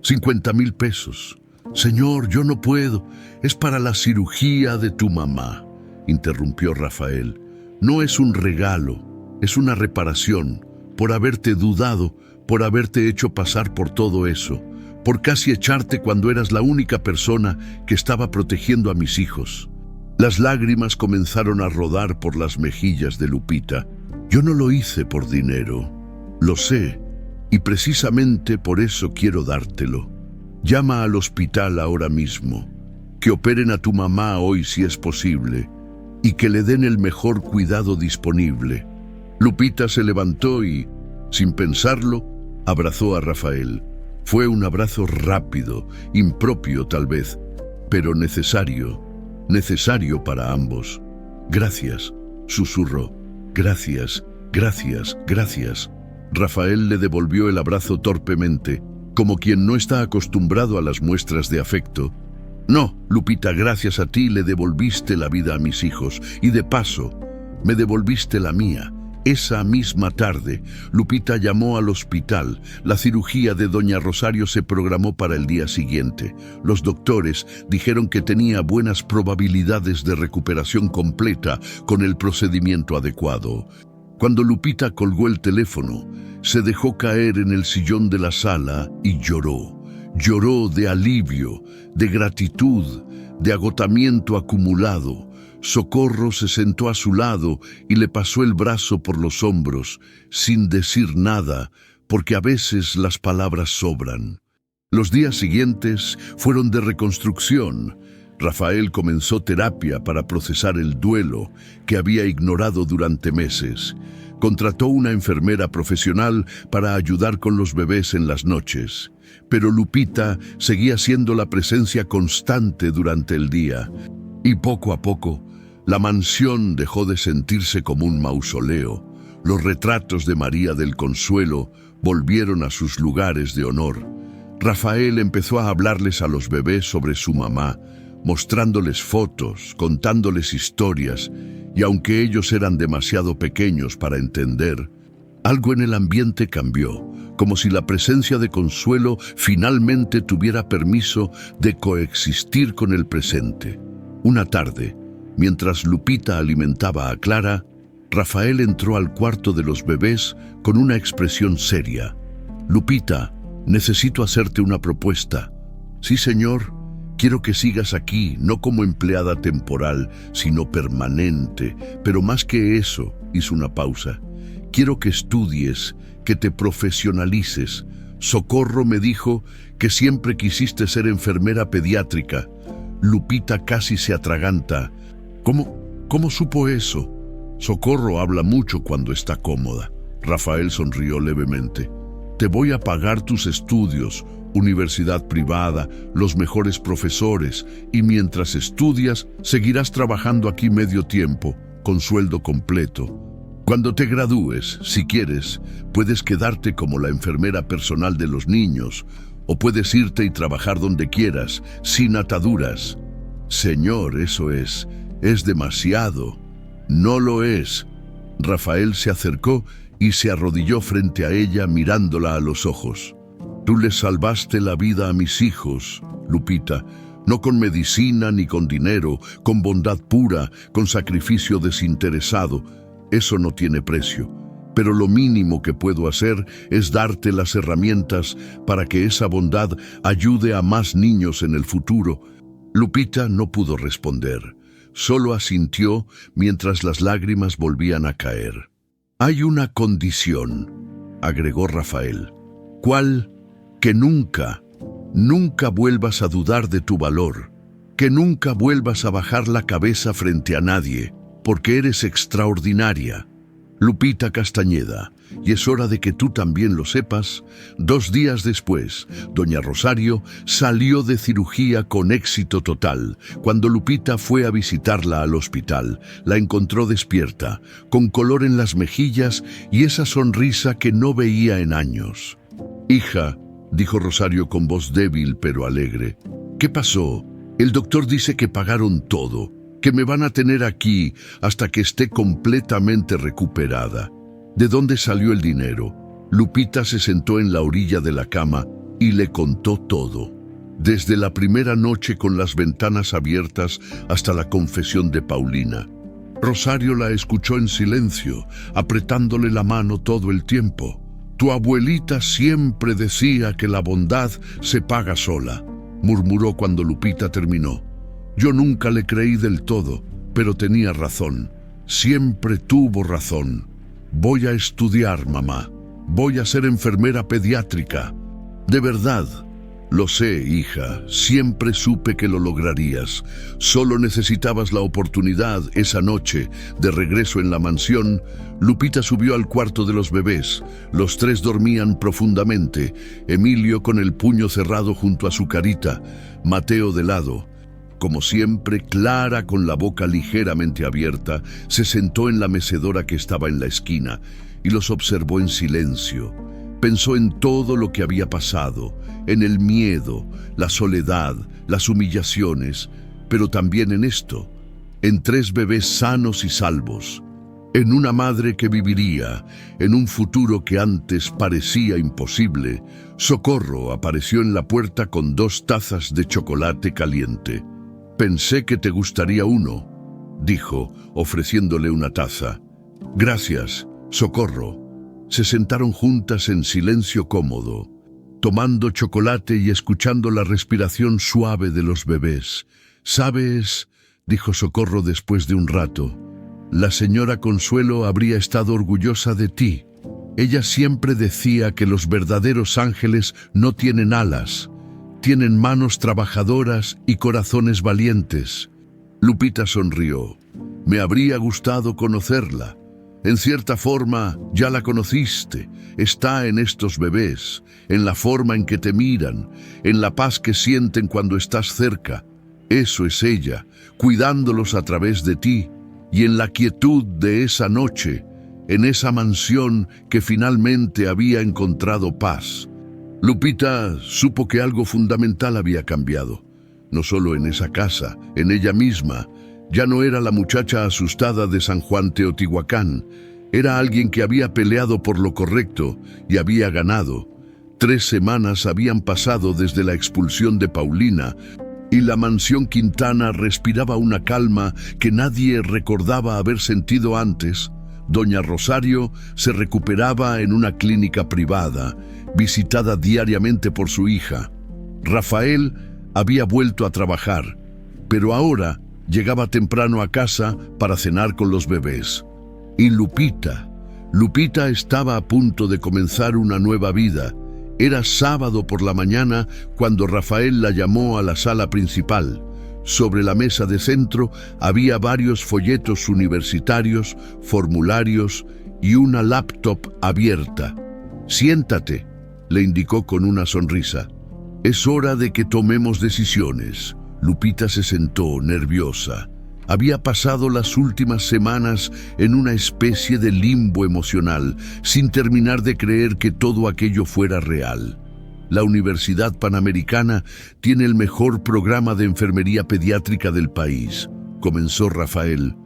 50,000 pesos. «Señor, yo no puedo. Es para la cirugía de tu mamá», interrumpió Rafael. «No es un regalo. Es una reparación por haberte dudado, por haberte hecho pasar por todo eso, por casi echarte cuando eras la única persona que estaba protegiendo a mis hijos». Las lágrimas comenzaron a rodar por las mejillas de Lupita. «Yo no lo hice por dinero. Lo sé, y precisamente por eso quiero dártelo. Llama al hospital ahora mismo. Que operen a tu mamá hoy si es posible, y que le den el mejor cuidado disponible». Lupita se levantó y, sin pensarlo, abrazó a Rafael. Fue un abrazo rápido, impropio tal vez, pero necesario para ambos. «Gracias», susurró. «Gracias, gracias, gracias». Rafael le devolvió el abrazo torpemente, como quien no está acostumbrado a las muestras de afecto. «No, Lupita, gracias a ti le devolviste la vida a mis hijos, y de paso, me devolviste la mía». Esa misma tarde, Lupita llamó al hospital. La cirugía de doña Rosario se programó para el día siguiente. Los doctores dijeron que tenía buenas probabilidades de recuperación completa con el procedimiento adecuado. Cuando Lupita colgó el teléfono, se dejó caer en el sillón de la sala y lloró. Lloró de alivio, de gratitud, de agotamiento acumulado. Socorro se sentó a su lado y le pasó el brazo por los hombros, sin decir nada, porque a veces las palabras sobran. Los días siguientes fueron de reconstrucción. Rafael comenzó terapia para procesar el duelo que había ignorado durante meses. Contrató una enfermera profesional para ayudar con los bebés en las noches. Pero Lupita seguía siendo la presencia constante durante el día. Y poco a poco, la mansión dejó de sentirse como un mausoleo. Los retratos de María del Consuelo volvieron a sus lugares de honor. Rafael empezó a hablarles a los bebés sobre su mamá, mostrándoles fotos, contándoles historias, y aunque ellos eran demasiado pequeños para entender, algo en el ambiente cambió, como si la presencia de Consuelo finalmente tuviera permiso de coexistir con el presente. Una tarde, mientras Lupita alimentaba a Clara, Rafael entró al cuarto de los bebés con una expresión seria. «Lupita, necesito hacerte una propuesta». «Sí, señor. Quiero que sigas aquí, no como empleada temporal, sino permanente. Pero más que eso», hizo una pausa, «quiero que estudies, que te profesionalices. Socorro me dijo que siempre quisiste ser enfermera pediátrica». Lupita casi se atraganta. ¿Cómo supo eso? Socorro habla mucho cuando está cómoda. Rafael sonrió levemente. Te voy a pagar tus estudios, universidad privada, los mejores profesores, y mientras estudias, seguirás trabajando aquí medio tiempo, con sueldo completo. Cuando te gradúes, si quieres, puedes quedarte como la enfermera personal de los niños, o puedes irte y trabajar donde quieras, sin ataduras. Señor, eso es demasiado. No lo es. Rafael se acercó y se arrodilló frente a ella mirándola a los ojos. Tú le salvaste la vida a mis hijos, Lupita, no con medicina ni con dinero, con bondad pura, con sacrificio desinteresado. Eso no tiene precio. Pero lo mínimo que puedo hacer es darte las herramientas para que esa bondad ayude a más niños en el futuro. Lupita no pudo responder. Solo asintió mientras las lágrimas volvían a caer. Hay una condición, agregó Rafael. ¿Cuál? Que nunca vuelvas a dudar de tu valor, que nunca vuelvas a bajar la cabeza frente a nadie, porque eres extraordinaria. Lupita Castañeda, y es hora de que tú también lo sepas, 2 días después, doña Rosario salió de cirugía con éxito total. Cuando Lupita fue a visitarla al hospital, la encontró despierta, con color en las mejillas y esa sonrisa que no veía en años. «Hija», dijo Rosario con voz débil pero alegre, «¿qué pasó? El doctor dice que pagaron todo, que me van a tener aquí hasta que esté completamente recuperada. ¿De dónde salió el dinero?». Lupita se sentó en la orilla de la cama y le contó todo. Desde la primera noche con las ventanas abiertas hasta la confesión de Paulina. Rosario la escuchó en silencio, apretándole la mano todo el tiempo. «Tu abuelita siempre decía que la bondad se paga sola», murmuró cuando Lupita terminó. «Yo nunca le creí del todo, pero tenía razón. Siempre tuvo razón. Voy a estudiar, mamá. Voy a ser enfermera pediátrica. De verdad». «Lo sé, hija. Siempre supe que lo lograrías. Solo necesitabas la oportunidad esa noche». De regreso en la mansión, Lupita subió al cuarto de los bebés. Los 3 dormían profundamente. Emilio con el puño cerrado junto a su carita. Mateo de lado. Como siempre, Clara, con la boca ligeramente abierta, se sentó en la mecedora que estaba en la esquina y los observó en silencio. Pensó en todo lo que había pasado, en el miedo, la soledad, las humillaciones, pero también en esto, en 3 bebés sanos y salvos, en una madre que viviría, en un futuro que antes parecía imposible. Socorro apareció en la puerta con 2 tazas de chocolate caliente. «Pensé que te gustaría uno», dijo, ofreciéndole una taza. «Gracias, Socorro». Se sentaron juntas en silencio cómodo, tomando chocolate y escuchando la respiración suave de los bebés. «¿Sabes?», dijo Socorro después de un rato, «la señora Consuelo habría estado orgullosa de ti. Ella siempre decía que los verdaderos ángeles no tienen alas, tienen manos trabajadoras y corazones valientes». Lupita sonrió. «Me habría gustado conocerla. En cierta forma, ya la conociste. Está en estos bebés, en la forma en que te miran, en la paz que sienten cuando estás cerca. Eso es ella, cuidándolos a través de ti, y en la quietud de esa noche, en esa mansión que finalmente había encontrado paz». Lupita supo que algo fundamental había cambiado. No solo en esa casa, en ella misma. Ya no era la muchacha asustada de San Juan Teotihuacán. Era alguien que había peleado por lo correcto y había ganado. 3 semanas habían pasado desde la expulsión de Paulina y la mansión Quintana respiraba una calma que nadie recordaba haber sentido antes. Doña Rosario se recuperaba en una clínica privada, visitada diariamente por su hija. Rafael había vuelto a trabajar, pero ahora llegaba temprano a casa para cenar con los bebés. Y Lupita estaba a punto de comenzar una nueva vida. Era sábado por la mañana cuando Rafael la llamó a la sala principal. Sobre la mesa de centro había varios folletos universitarios, formularios y una laptop abierta. «Siéntate», le indicó con una sonrisa. «Es hora de que tomemos decisiones». Lupita se sentó, nerviosa. Había pasado las últimas semanas en una especie de limbo emocional, sin terminar de creer que todo aquello fuera real. La Universidad Panamericana tiene el mejor programa de enfermería pediátrica del país, comenzó Rafael,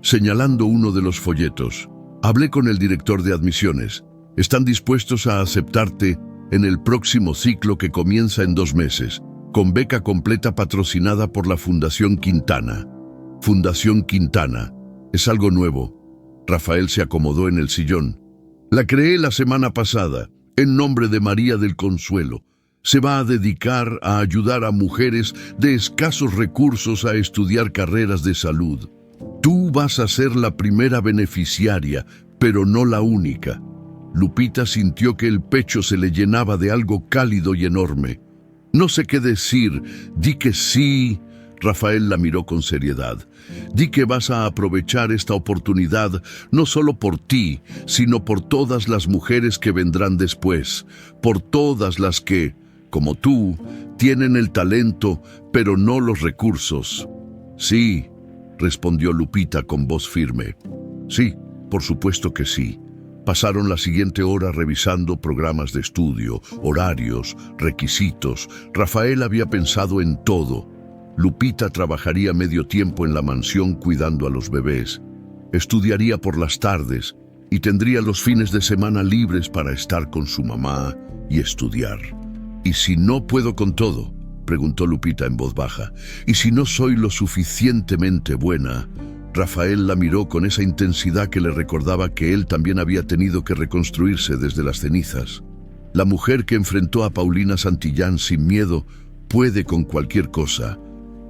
señalando uno de los folletos. «Hablé con el director de admisiones. Están dispuestos a aceptarte en el próximo ciclo que comienza en 2 meses, con beca completa patrocinada por la Fundación Quintana. Fundación Quintana. Es algo nuevo. Rafael se acomodó en el sillón. La creé la semana pasada, en nombre de María del Consuelo. Se va a dedicar a ayudar a mujeres de escasos recursos a estudiar carreras de salud. Tú vas a ser la primera beneficiaria, pero no la única. Lupita sintió que el pecho se le llenaba de algo cálido y enorme. No sé qué decir, di que sí. Rafael la miró con seriedad. Di que vas a aprovechar esta oportunidad no solo por ti, sino por todas las mujeres que vendrán después, por todas las que, como tú, tienen el talento, pero no los recursos. Sí, respondió Lupita con voz firme. Sí, por supuesto que sí. Pasaron la siguiente hora revisando programas de estudio, horarios, requisitos. Rafael había pensado en todo. Lupita trabajaría medio tiempo en la mansión cuidando a los bebés. Estudiaría por las tardes y tendría los fines de semana libres para estar con su mamá y estudiar. ¿Y si no puedo con todo?, preguntó Lupita en voz baja. ¿Y si no soy lo suficientemente buena? Rafael la miró con esa intensidad que le recordaba que él también había tenido que reconstruirse desde las cenizas. La mujer que enfrentó a Paulina Santillán sin miedo puede con cualquier cosa,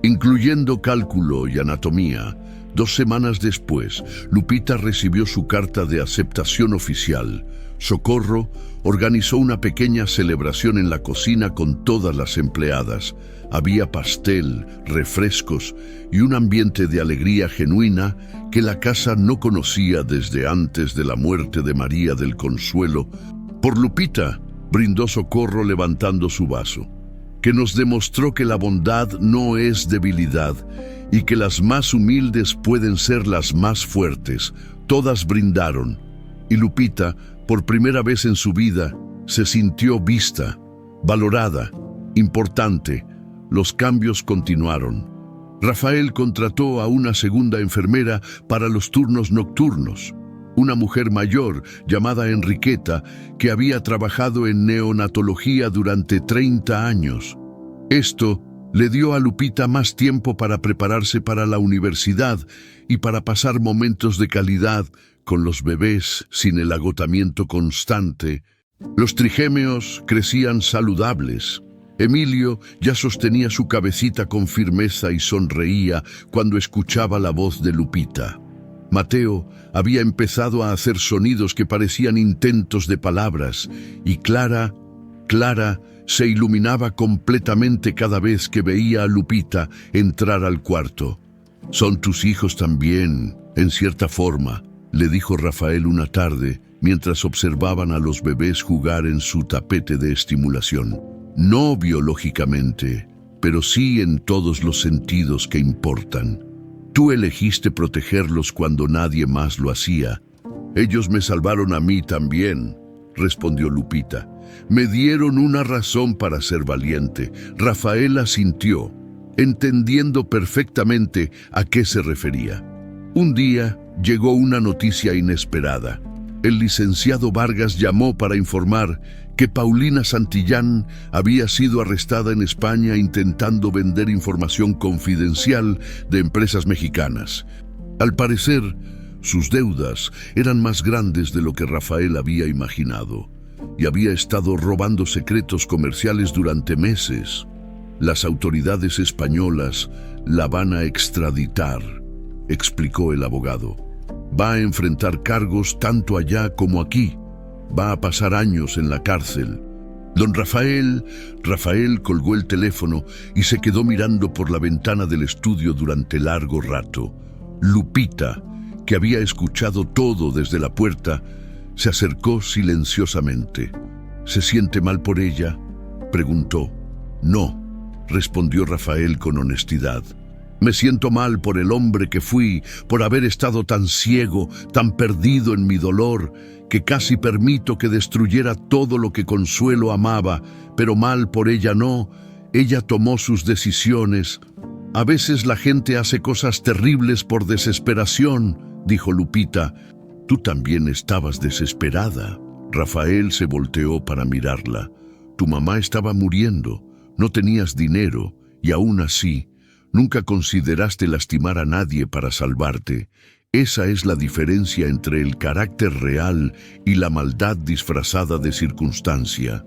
incluyendo cálculo y anatomía. 2 semanas después, Lupita recibió su carta de aceptación oficial. Socorro organizó una pequeña celebración en la cocina con todas las empleadas. Había pastel, refrescos y un ambiente de alegría genuina que la casa no conocía desde antes de la muerte de María del Consuelo. Por Lupita, brindó Socorro levantando su vaso, que nos demostró que la bondad no es debilidad y que las más humildes pueden ser las más fuertes. Todas brindaron, y Lupita, por primera vez en su vida, se sintió vista, valorada, importante. Los cambios continuaron. Rafael contrató a una segunda enfermera para los turnos nocturnos, una mujer mayor llamada Enriqueta, que había trabajado en neonatología durante 30 años. Esto le dio a Lupita más tiempo para prepararse para la universidad y para pasar momentos de calidad con los bebés sin el agotamiento constante. Los trigémeos crecían saludables. Emilio ya sostenía su cabecita con firmeza y sonreía cuando escuchaba la voz de Lupita. Mateo había empezado a hacer sonidos que parecían intentos de palabras, y Clara se iluminaba completamente cada vez que veía a Lupita entrar al cuarto. «Son tus hijos también, en cierta forma», le dijo Rafael una tarde mientras observaban a los bebés jugar en su tapete de estimulación. No biológicamente, pero sí en todos los sentidos que importan. Tú elegiste protegerlos cuando nadie más lo hacía. Ellos me salvaron a mí también, respondió Lupita. Me dieron una razón para ser valiente. Rafael asintió, entendiendo perfectamente a qué se refería. Un día llegó una noticia inesperada. El licenciado Vargas llamó para informar que Paulina Santillán había sido arrestada en España intentando vender información confidencial de empresas mexicanas. Al parecer, sus deudas eran más grandes de lo que Rafael había imaginado y había estado robando secretos comerciales durante meses. Las autoridades españolas la van a extraditar, explicó el abogado. Va a enfrentar cargos tanto allá como aquí. Va a pasar años en la cárcel. Don Rafael colgó el teléfono y se quedó mirando por la ventana del estudio durante largo rato. Lupita, que había escuchado todo desde la puerta, se acercó silenciosamente. ¿Se siente mal por ella?, preguntó. No, respondió Rafael con honestidad. Me siento mal por el hombre que fui, por haber estado tan ciego, tan perdido en mi dolor, que casi permito que destruyera todo lo que Consuelo amaba, pero mal por ella no. Ella tomó sus decisiones. A veces la gente hace cosas terribles por desesperación, dijo Lupita. Tú también estabas desesperada. Rafael se volteó para mirarla. Tu mamá estaba muriendo, no tenías dinero y aún así, nunca consideraste lastimar a nadie para salvarte. Esa es la diferencia entre el carácter real y la maldad disfrazada de circunstancia.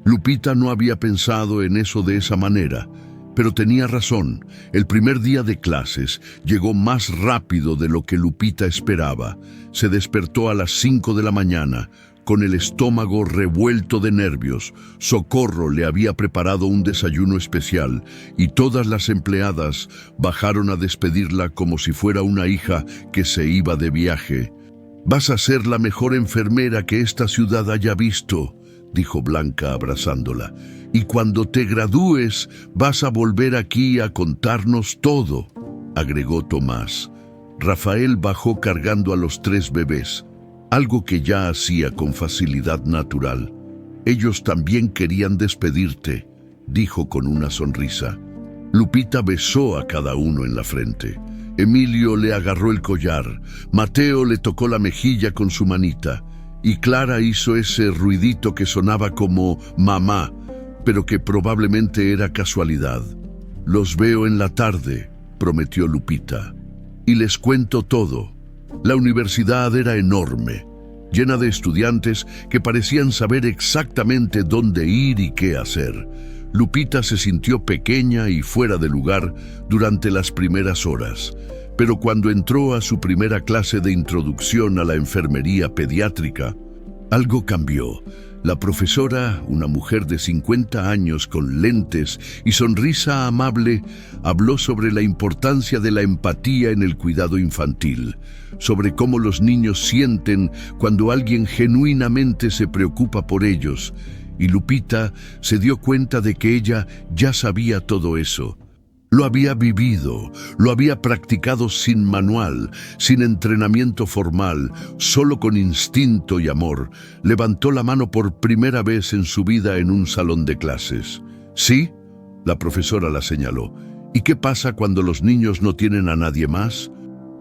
Lupita no había pensado en eso de esa manera, pero tenía razón. El primer día de clases llegó más rápido de lo que Lupita esperaba. Se despertó a las 5 de la mañana, con el estómago revuelto de nervios. Socorro le había preparado un desayuno especial y todas las empleadas bajaron a despedirla como si fuera una hija que se iba de viaje. «Vas a ser la mejor enfermera que esta ciudad haya visto», dijo Blanca abrazándola. «Y cuando te gradúes vas a volver aquí a contarnos todo», agregó Tomás. Rafael bajó cargando a los 3 bebés, algo que ya hacía con facilidad natural. «Ellos también querían despedirte», dijo con una sonrisa. Lupita besó a cada uno en la frente. Emilio le agarró el collar, Mateo le tocó la mejilla con su manita, y Clara hizo ese ruidito que sonaba como mamá, pero que probablemente era casualidad. «Los veo en la tarde», prometió Lupita, «y les cuento todo». La universidad era enorme, llena de estudiantes que parecían saber exactamente dónde ir y qué hacer. Lupita se sintió pequeña y fuera de lugar durante las primeras horas, pero cuando entró a su primera clase de introducción a la enfermería pediátrica, algo cambió. La profesora, una mujer de 50 años con lentes y sonrisa amable, habló sobre la importancia de la empatía en el cuidado infantil, sobre cómo los niños sienten cuando alguien genuinamente se preocupa por ellos, y Lupita se dio cuenta de que ella ya sabía todo eso. Lo había vivido, lo había practicado sin manual, sin entrenamiento formal, solo con instinto y amor. Levantó la mano por primera vez en su vida en un salón de clases. «¿Sí?», la profesora la señaló. «¿Y qué pasa cuando los niños no tienen a nadie más?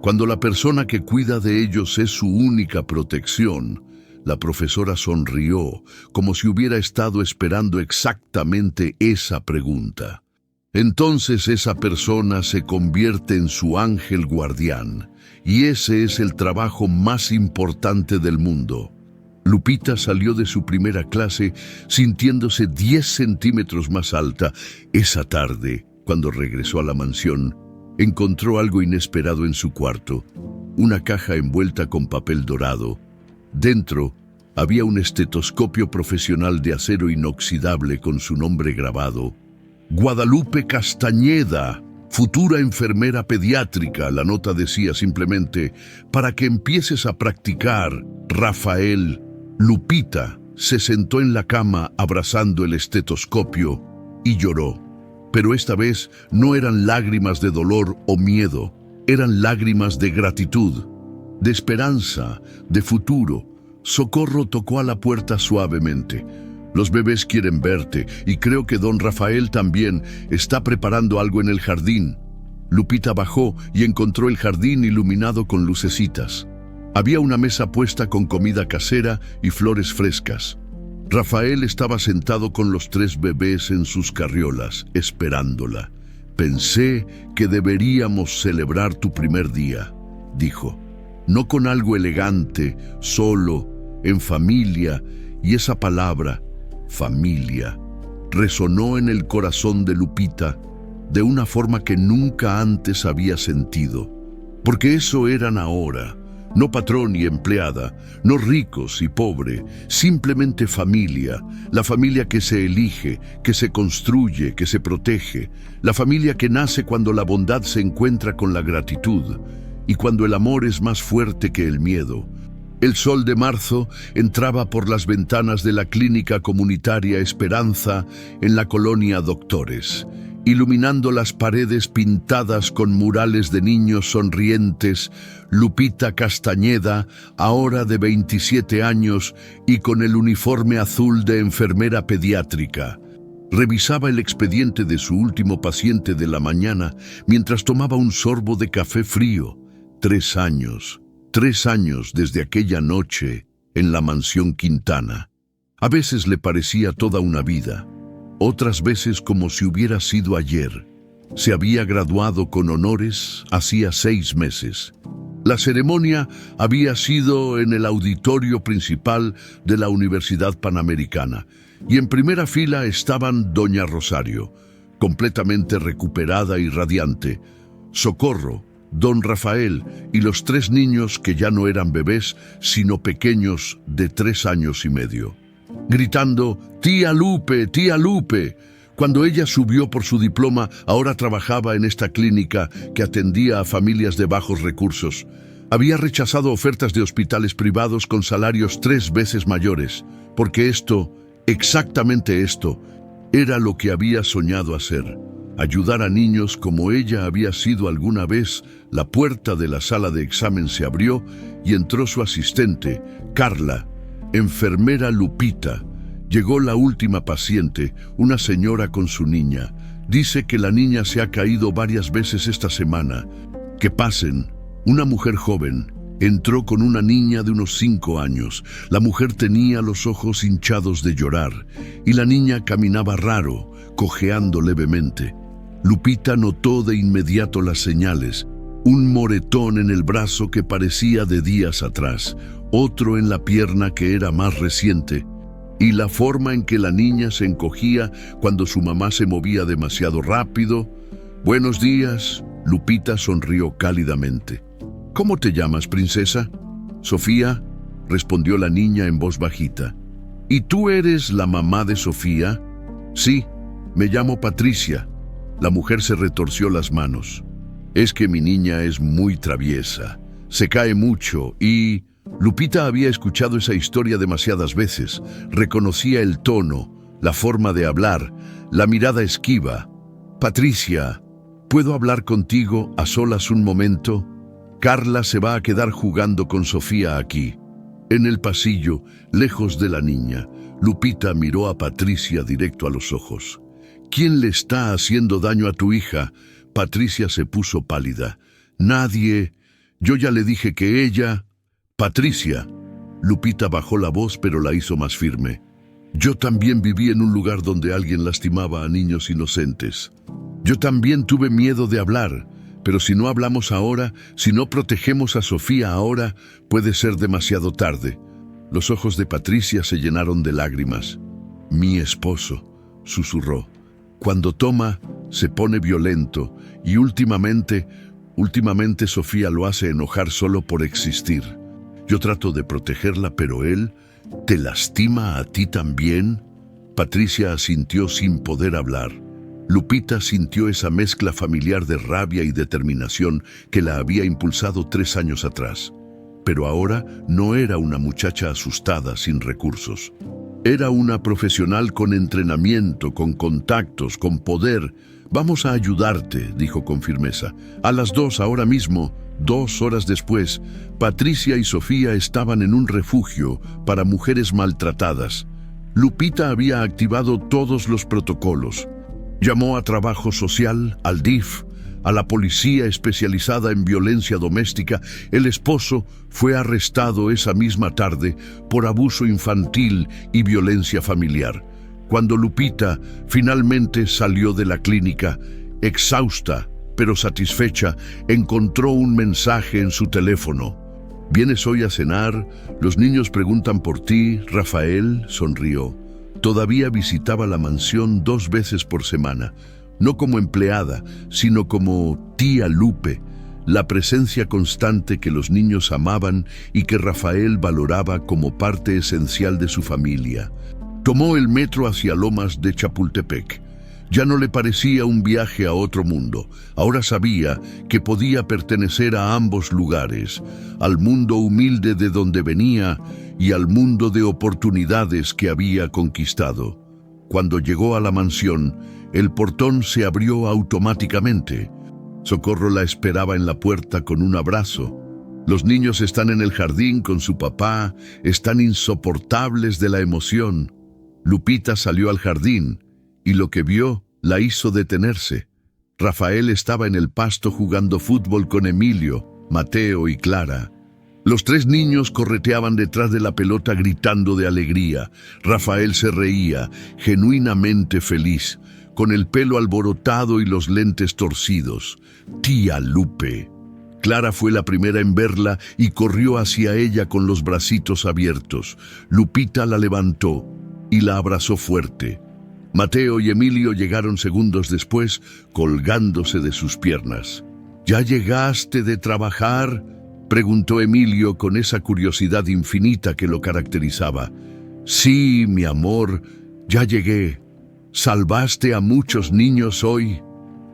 Cuando la persona que cuida de ellos es su única protección». La profesora sonrió, como si hubiera estado esperando exactamente esa pregunta. «Entonces esa persona se convierte en su ángel guardián, y ese es el trabajo más importante del mundo». Lupita salió de su primera clase sintiéndose 10 centímetros más alta. Esa tarde, cuando regresó a la mansión, encontró algo inesperado en su cuarto, una caja envuelta con papel dorado. Dentro había un estetoscopio profesional de acero inoxidable con su nombre grabado. «Guadalupe Castañeda, futura enfermera pediátrica», la nota decía simplemente, «para que empieces a practicar, Rafael». Lupita se sentó en la cama abrazando el estetoscopio y lloró. Pero esta vez no eran lágrimas de dolor o miedo, eran lágrimas de gratitud, de esperanza, de futuro. Socorro tocó a la puerta suavemente. «Los bebés quieren verte y creo que don Rafael también está preparando algo en el jardín». Lupita bajó y encontró el jardín iluminado con lucecitas. Había una mesa puesta con comida casera y flores frescas. Rafael estaba sentado con los 3 bebés en sus carriolas, esperándola. «Pensé que deberíamos celebrar tu primer día», dijo. «No con algo elegante, solo, en familia», y esa palabra, familia, resonó en el corazón de Lupita de una forma que nunca antes había sentido. Porque eso eran ahora, no patrón y empleada, no ricos y pobre, simplemente familia, la familia que se elige, que se construye, que se protege, la familia que nace cuando la bondad se encuentra con la gratitud y cuando el amor es más fuerte que el miedo. El sol de marzo entraba por las ventanas de la clínica comunitaria Esperanza en la colonia Doctores, iluminando las paredes pintadas con murales de niños sonrientes. Lupita Castañeda, ahora de 27 años y con el uniforme azul de enfermera pediátrica, revisaba el expediente de su último paciente de la mañana mientras tomaba un sorbo de café frío. 3 años desde aquella noche en la mansión Quintana. A veces le parecía toda una vida, otras veces como si hubiera sido ayer. Se había graduado con honores hacía 6 meses. La ceremonia había sido en el auditorio principal de la Universidad Panamericana, y en primera fila estaban Doña Rosario, completamente recuperada y radiante, Socorro, Don Rafael y los 3 niños que ya no eran bebés, sino pequeños de 3 años y medio. Gritando, «¡Tía Lupe! ¡Tía Lupe!». Cuando ella subió por su diploma, ahora trabajaba en esta clínica que atendía a familias de bajos recursos. Había rechazado ofertas de hospitales privados con salarios 3 veces mayores, porque esto, exactamente esto, era lo que había soñado hacer. Ayudar a niños como ella había sido alguna vez. La puerta de la sala de examen se abrió y entró su asistente, Carla, enfermera Lupita. Llegó la última paciente, una señora con su niña. Dice que la niña se ha caído varias veces esta semana. Que pasen. Una mujer joven entró con una niña de unos 5 años. La mujer tenía los ojos hinchados de llorar y la niña caminaba raro, cojeando levemente. Lupita notó de inmediato las señales. Un moretón en el brazo que parecía de días atrás, otro en la pierna que era más reciente, y la forma en que la niña se encogía cuando su mamá se movía demasiado rápido. «Buenos días», Lupita sonrió cálidamente. «¿Cómo te llamas, princesa?» «Sofía», respondió la niña en voz bajita. «¿Y tú eres la mamá de Sofía?» «Sí, me llamo Patricia». La mujer se retorció las manos. «Es que mi niña es muy traviesa, se cae mucho y...» Lupita había escuchado esa historia demasiadas veces. Reconocía el tono, la forma de hablar, la mirada esquiva. «Patricia, ¿puedo hablar contigo a solas un momento? Carla se va a quedar jugando con Sofía aquí». En el pasillo, lejos de la niña, Lupita miró a Patricia directo a los ojos. «¿Quién le está haciendo daño a tu hija?» Patricia se puso pálida. «Nadie. Yo ya le dije que ella...» «Patricia». Lupita bajó la voz, pero la hizo más firme. «Yo también viví en un lugar donde alguien lastimaba a niños inocentes. Yo también tuve miedo de hablar, pero si no hablamos ahora, si no protegemos a Sofía ahora, puede ser demasiado tarde». Los ojos de Patricia se llenaron de lágrimas. «Mi esposo», susurró. «Cuando toma, se pone violento y últimamente Sofía lo hace enojar solo por existir. Yo trato de protegerla, pero él, ¿te lastima a ti también?» Patricia asintió sin poder hablar. Lupita sintió esa mezcla familiar de rabia y determinación que la había impulsado 3 años atrás. Pero ahora no era una muchacha asustada sin recursos. Era una profesional con entrenamiento, con contactos, con poder. «Vamos a ayudarte», dijo con firmeza. A las 2 ahora mismo, 2 horas después, Patricia y Sofía estaban en un refugio para mujeres maltratadas. Lupita había activado todos los protocolos. Llamó a Trabajo Social, al DIF, a la policía especializada en violencia doméstica. El esposo fue arrestado esa misma tarde por abuso infantil y violencia familiar. Cuando Lupita finalmente salió de la clínica, exhausta pero satisfecha, encontró un mensaje en su teléfono. «¿Vienes hoy a cenar? Los niños preguntan por ti». Rafael sonrió. Todavía visitaba la mansión 2 veces por semana, no como empleada, sino como tía Lupe, la presencia constante que los niños amaban y que Rafael valoraba como parte esencial de su familia. Tomó el metro hacia Lomas de Chapultepec. Ya no le parecía un viaje a otro mundo. Ahora sabía que podía pertenecer a ambos lugares, al mundo humilde de donde venía y al mundo de oportunidades que había conquistado. Cuando llegó a la mansión, el portón se abrió automáticamente. Socorro la esperaba en la puerta con un abrazo. «Los niños están en el jardín con su papá, están insoportables de la emoción». Lupita salió al jardín y lo que vio la hizo detenerse. Rafael estaba en el pasto jugando fútbol con Emilio, Mateo y Clara. Los tres niños correteaban detrás de la pelota gritando de alegría. Rafael se reía, genuinamente feliz, con el pelo alborotado y los lentes torcidos. Tía Lupe. Clara fue la primera en verla y corrió hacia ella con los bracitos abiertos. Lupita la levantó y la abrazó fuerte. Mateo y Emilio llegaron segundos después, colgándose de sus piernas. ¿Ya llegaste de trabajar?, preguntó Emilio con esa curiosidad infinita que lo caracterizaba. Sí, mi amor, ya llegué. ¿Salvaste a muchos niños hoy?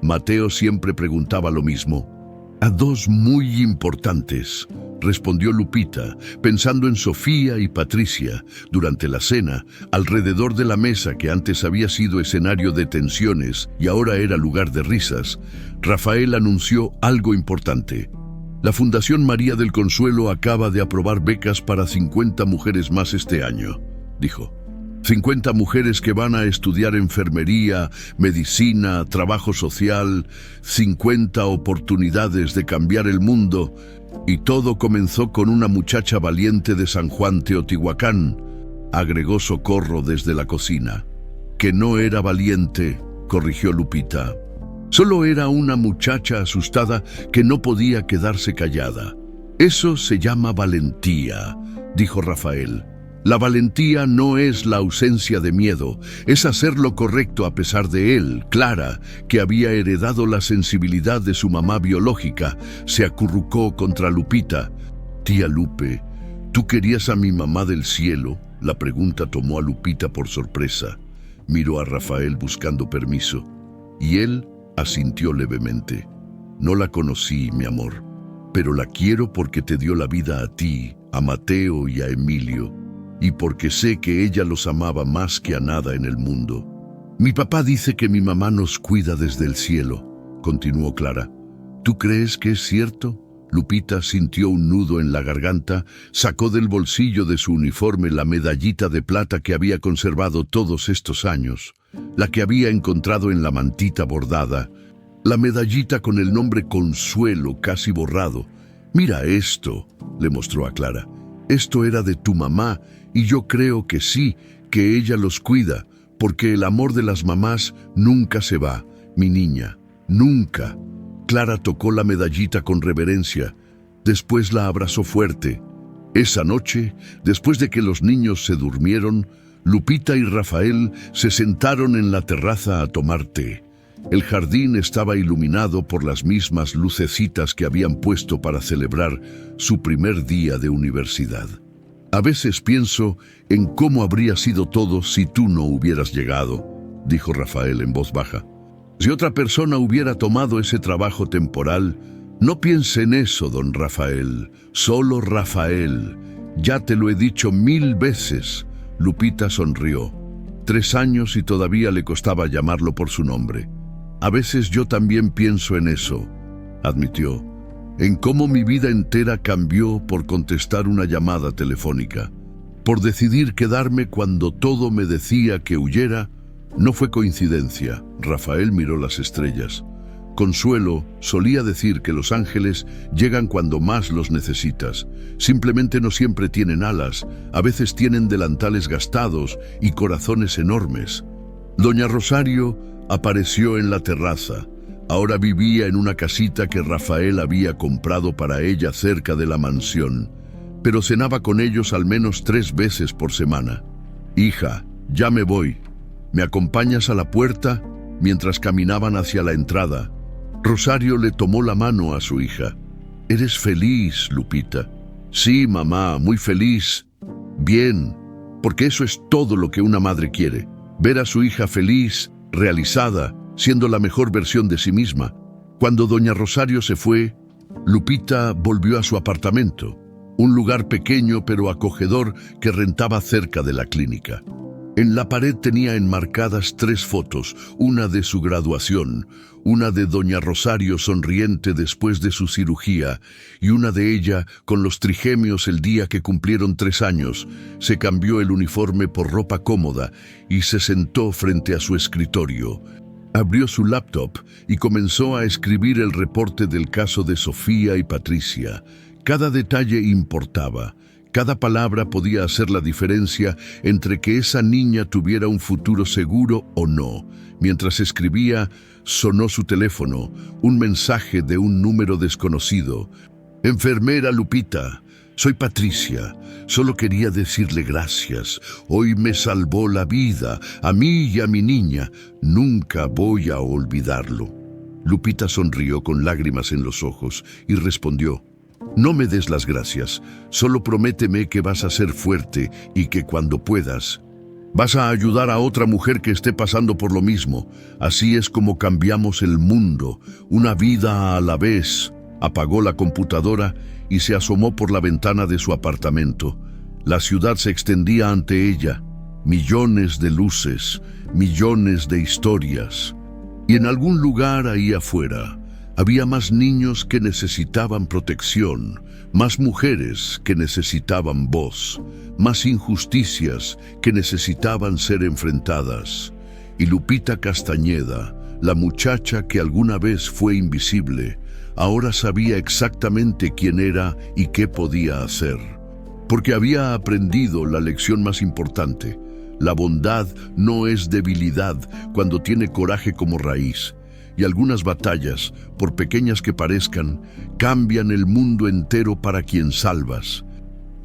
Mateo siempre preguntaba lo mismo. A dos muy importantes, respondió Lupita, pensando en Sofía y Patricia. Durante la cena, alrededor de la mesa que antes había sido escenario de tensiones y ahora era lugar de risas, Rafael anunció algo importante. La Fundación María del Consuelo acaba de aprobar becas para 50 mujeres más este año, dijo. 50 mujeres que van a estudiar enfermería, medicina, trabajo social, 50 oportunidades de cambiar el mundo. Y todo comenzó con una muchacha valiente de San Juan Teotihuacán, agregó Socorro desde la cocina. Que no era valiente, corrigió Lupita. Solo era una muchacha asustada que no podía quedarse callada. Eso se llama valentía, dijo Rafael. La valentía no es la ausencia de miedo, es hacer lo correcto a pesar de él. Clara, que había heredado la sensibilidad de su mamá biológica, se acurrucó contra Lupita. Tía Lupe, ¿tú querías a mi mamá del cielo? La pregunta tomó a Lupita por sorpresa. Miró a Rafael buscando permiso, y él asintió levemente. No la conocí, mi amor, pero la quiero porque te dio la vida a ti, a Mateo y a Emilio, y porque sé que ella los amaba más que a nada en el mundo. Mi papá dice que mi mamá nos cuida desde el cielo, continuó Clara. ¿Tú crees que es cierto? Lupita sintió un nudo en la garganta, sacó del bolsillo de su uniforme la medallita de plata que había conservado todos estos años, la que había encontrado en la mantita bordada, la medallita con el nombre Consuelo casi borrado. Mira esto, le mostró a Clara. Esto era de tu mamá y yo creo que sí, que ella los cuida, porque el amor de las mamás nunca se va, mi niña, nunca. Clara tocó la medallita con reverencia, después la abrazó fuerte. Esa noche, después de que los niños se durmieron, Lupita y Rafael se sentaron en la terraza a tomar té. El jardín estaba iluminado por las mismas lucecitas que habían puesto para celebrar su primer día de universidad. A veces pienso en cómo habría sido todo si tú no hubieras llegado, dijo Rafael en voz baja. Si otra persona hubiera tomado ese trabajo temporal, no piense en eso, don Rafael, solo Rafael. Ya te lo he dicho 1000 veces. Lupita sonrió. 3 años y todavía le costaba llamarlo por su nombre. A veces yo también pienso en eso, admitió, en cómo mi vida entera cambió por contestar una llamada telefónica, por decidir quedarme cuando todo me decía que huyera. No fue coincidencia. Rafael miró las estrellas. Consuelo solía decir que los ángeles llegan cuando más los necesitas. Simplemente no siempre tienen alas, a veces tienen delantales gastados y corazones enormes. Doña Rosario apareció en la terraza. Ahora vivía en una casita que Rafael había comprado para ella cerca de la mansión, pero cenaba con ellos al menos 3 veces por semana. Hija, ya me voy. ¿Me acompañas a la puerta? Mientras caminaban hacia la entrada, Rosario le tomó la mano a su hija. ¿Eres feliz, Lupita? Sí, mamá, muy feliz. Bien, porque eso es todo lo que una madre quiere. Ver a su hija feliz, realizada, siendo la mejor versión de sí misma. Cuando doña Rosario se fue, Lupita volvió a su apartamento, un lugar pequeño pero acogedor que rentaba cerca de la clínica. En la pared tenía enmarcadas 3 fotos, una de su graduación, una de doña Rosario sonriente después de su cirugía y una de ella con los trigemios el día que cumplieron 3 años. Se cambió el uniforme por ropa cómoda y se sentó frente a su escritorio. Abrió su laptop y comenzó a escribir el reporte del caso de Sofía y Patricia. Cada detalle importaba. Cada palabra podía hacer la diferencia entre que esa niña tuviera un futuro seguro o no. Mientras escribía, sonó su teléfono, un mensaje de un número desconocido. Enfermera Lupita, soy Patricia. Solo quería decirle gracias. Hoy me salvó la vida, a mí y a mi niña. Nunca voy a olvidarlo. Lupita sonrió con lágrimas en los ojos y respondió: no me des las gracias, solo prométeme que vas a ser fuerte y que cuando puedas, vas a ayudar a otra mujer que esté pasando por lo mismo. Así es como cambiamos el mundo, una vida a la vez. Apagó la computadora y se asomó por la ventana de su apartamento. La ciudad se extendía ante ella, millones de luces, millones de historias. Y en algún lugar ahí afuera, había más niños que necesitaban protección, más mujeres que necesitaban voz, más injusticias que necesitaban ser enfrentadas. Y Lupita Castañeda, la muchacha que alguna vez fue invisible, ahora sabía exactamente quién era y qué podía hacer. Porque había aprendido la lección más importante: la bondad no es debilidad cuando tiene coraje como raíz. Y algunas batallas, por pequeñas que parezcan, cambian el mundo entero para quien salvas.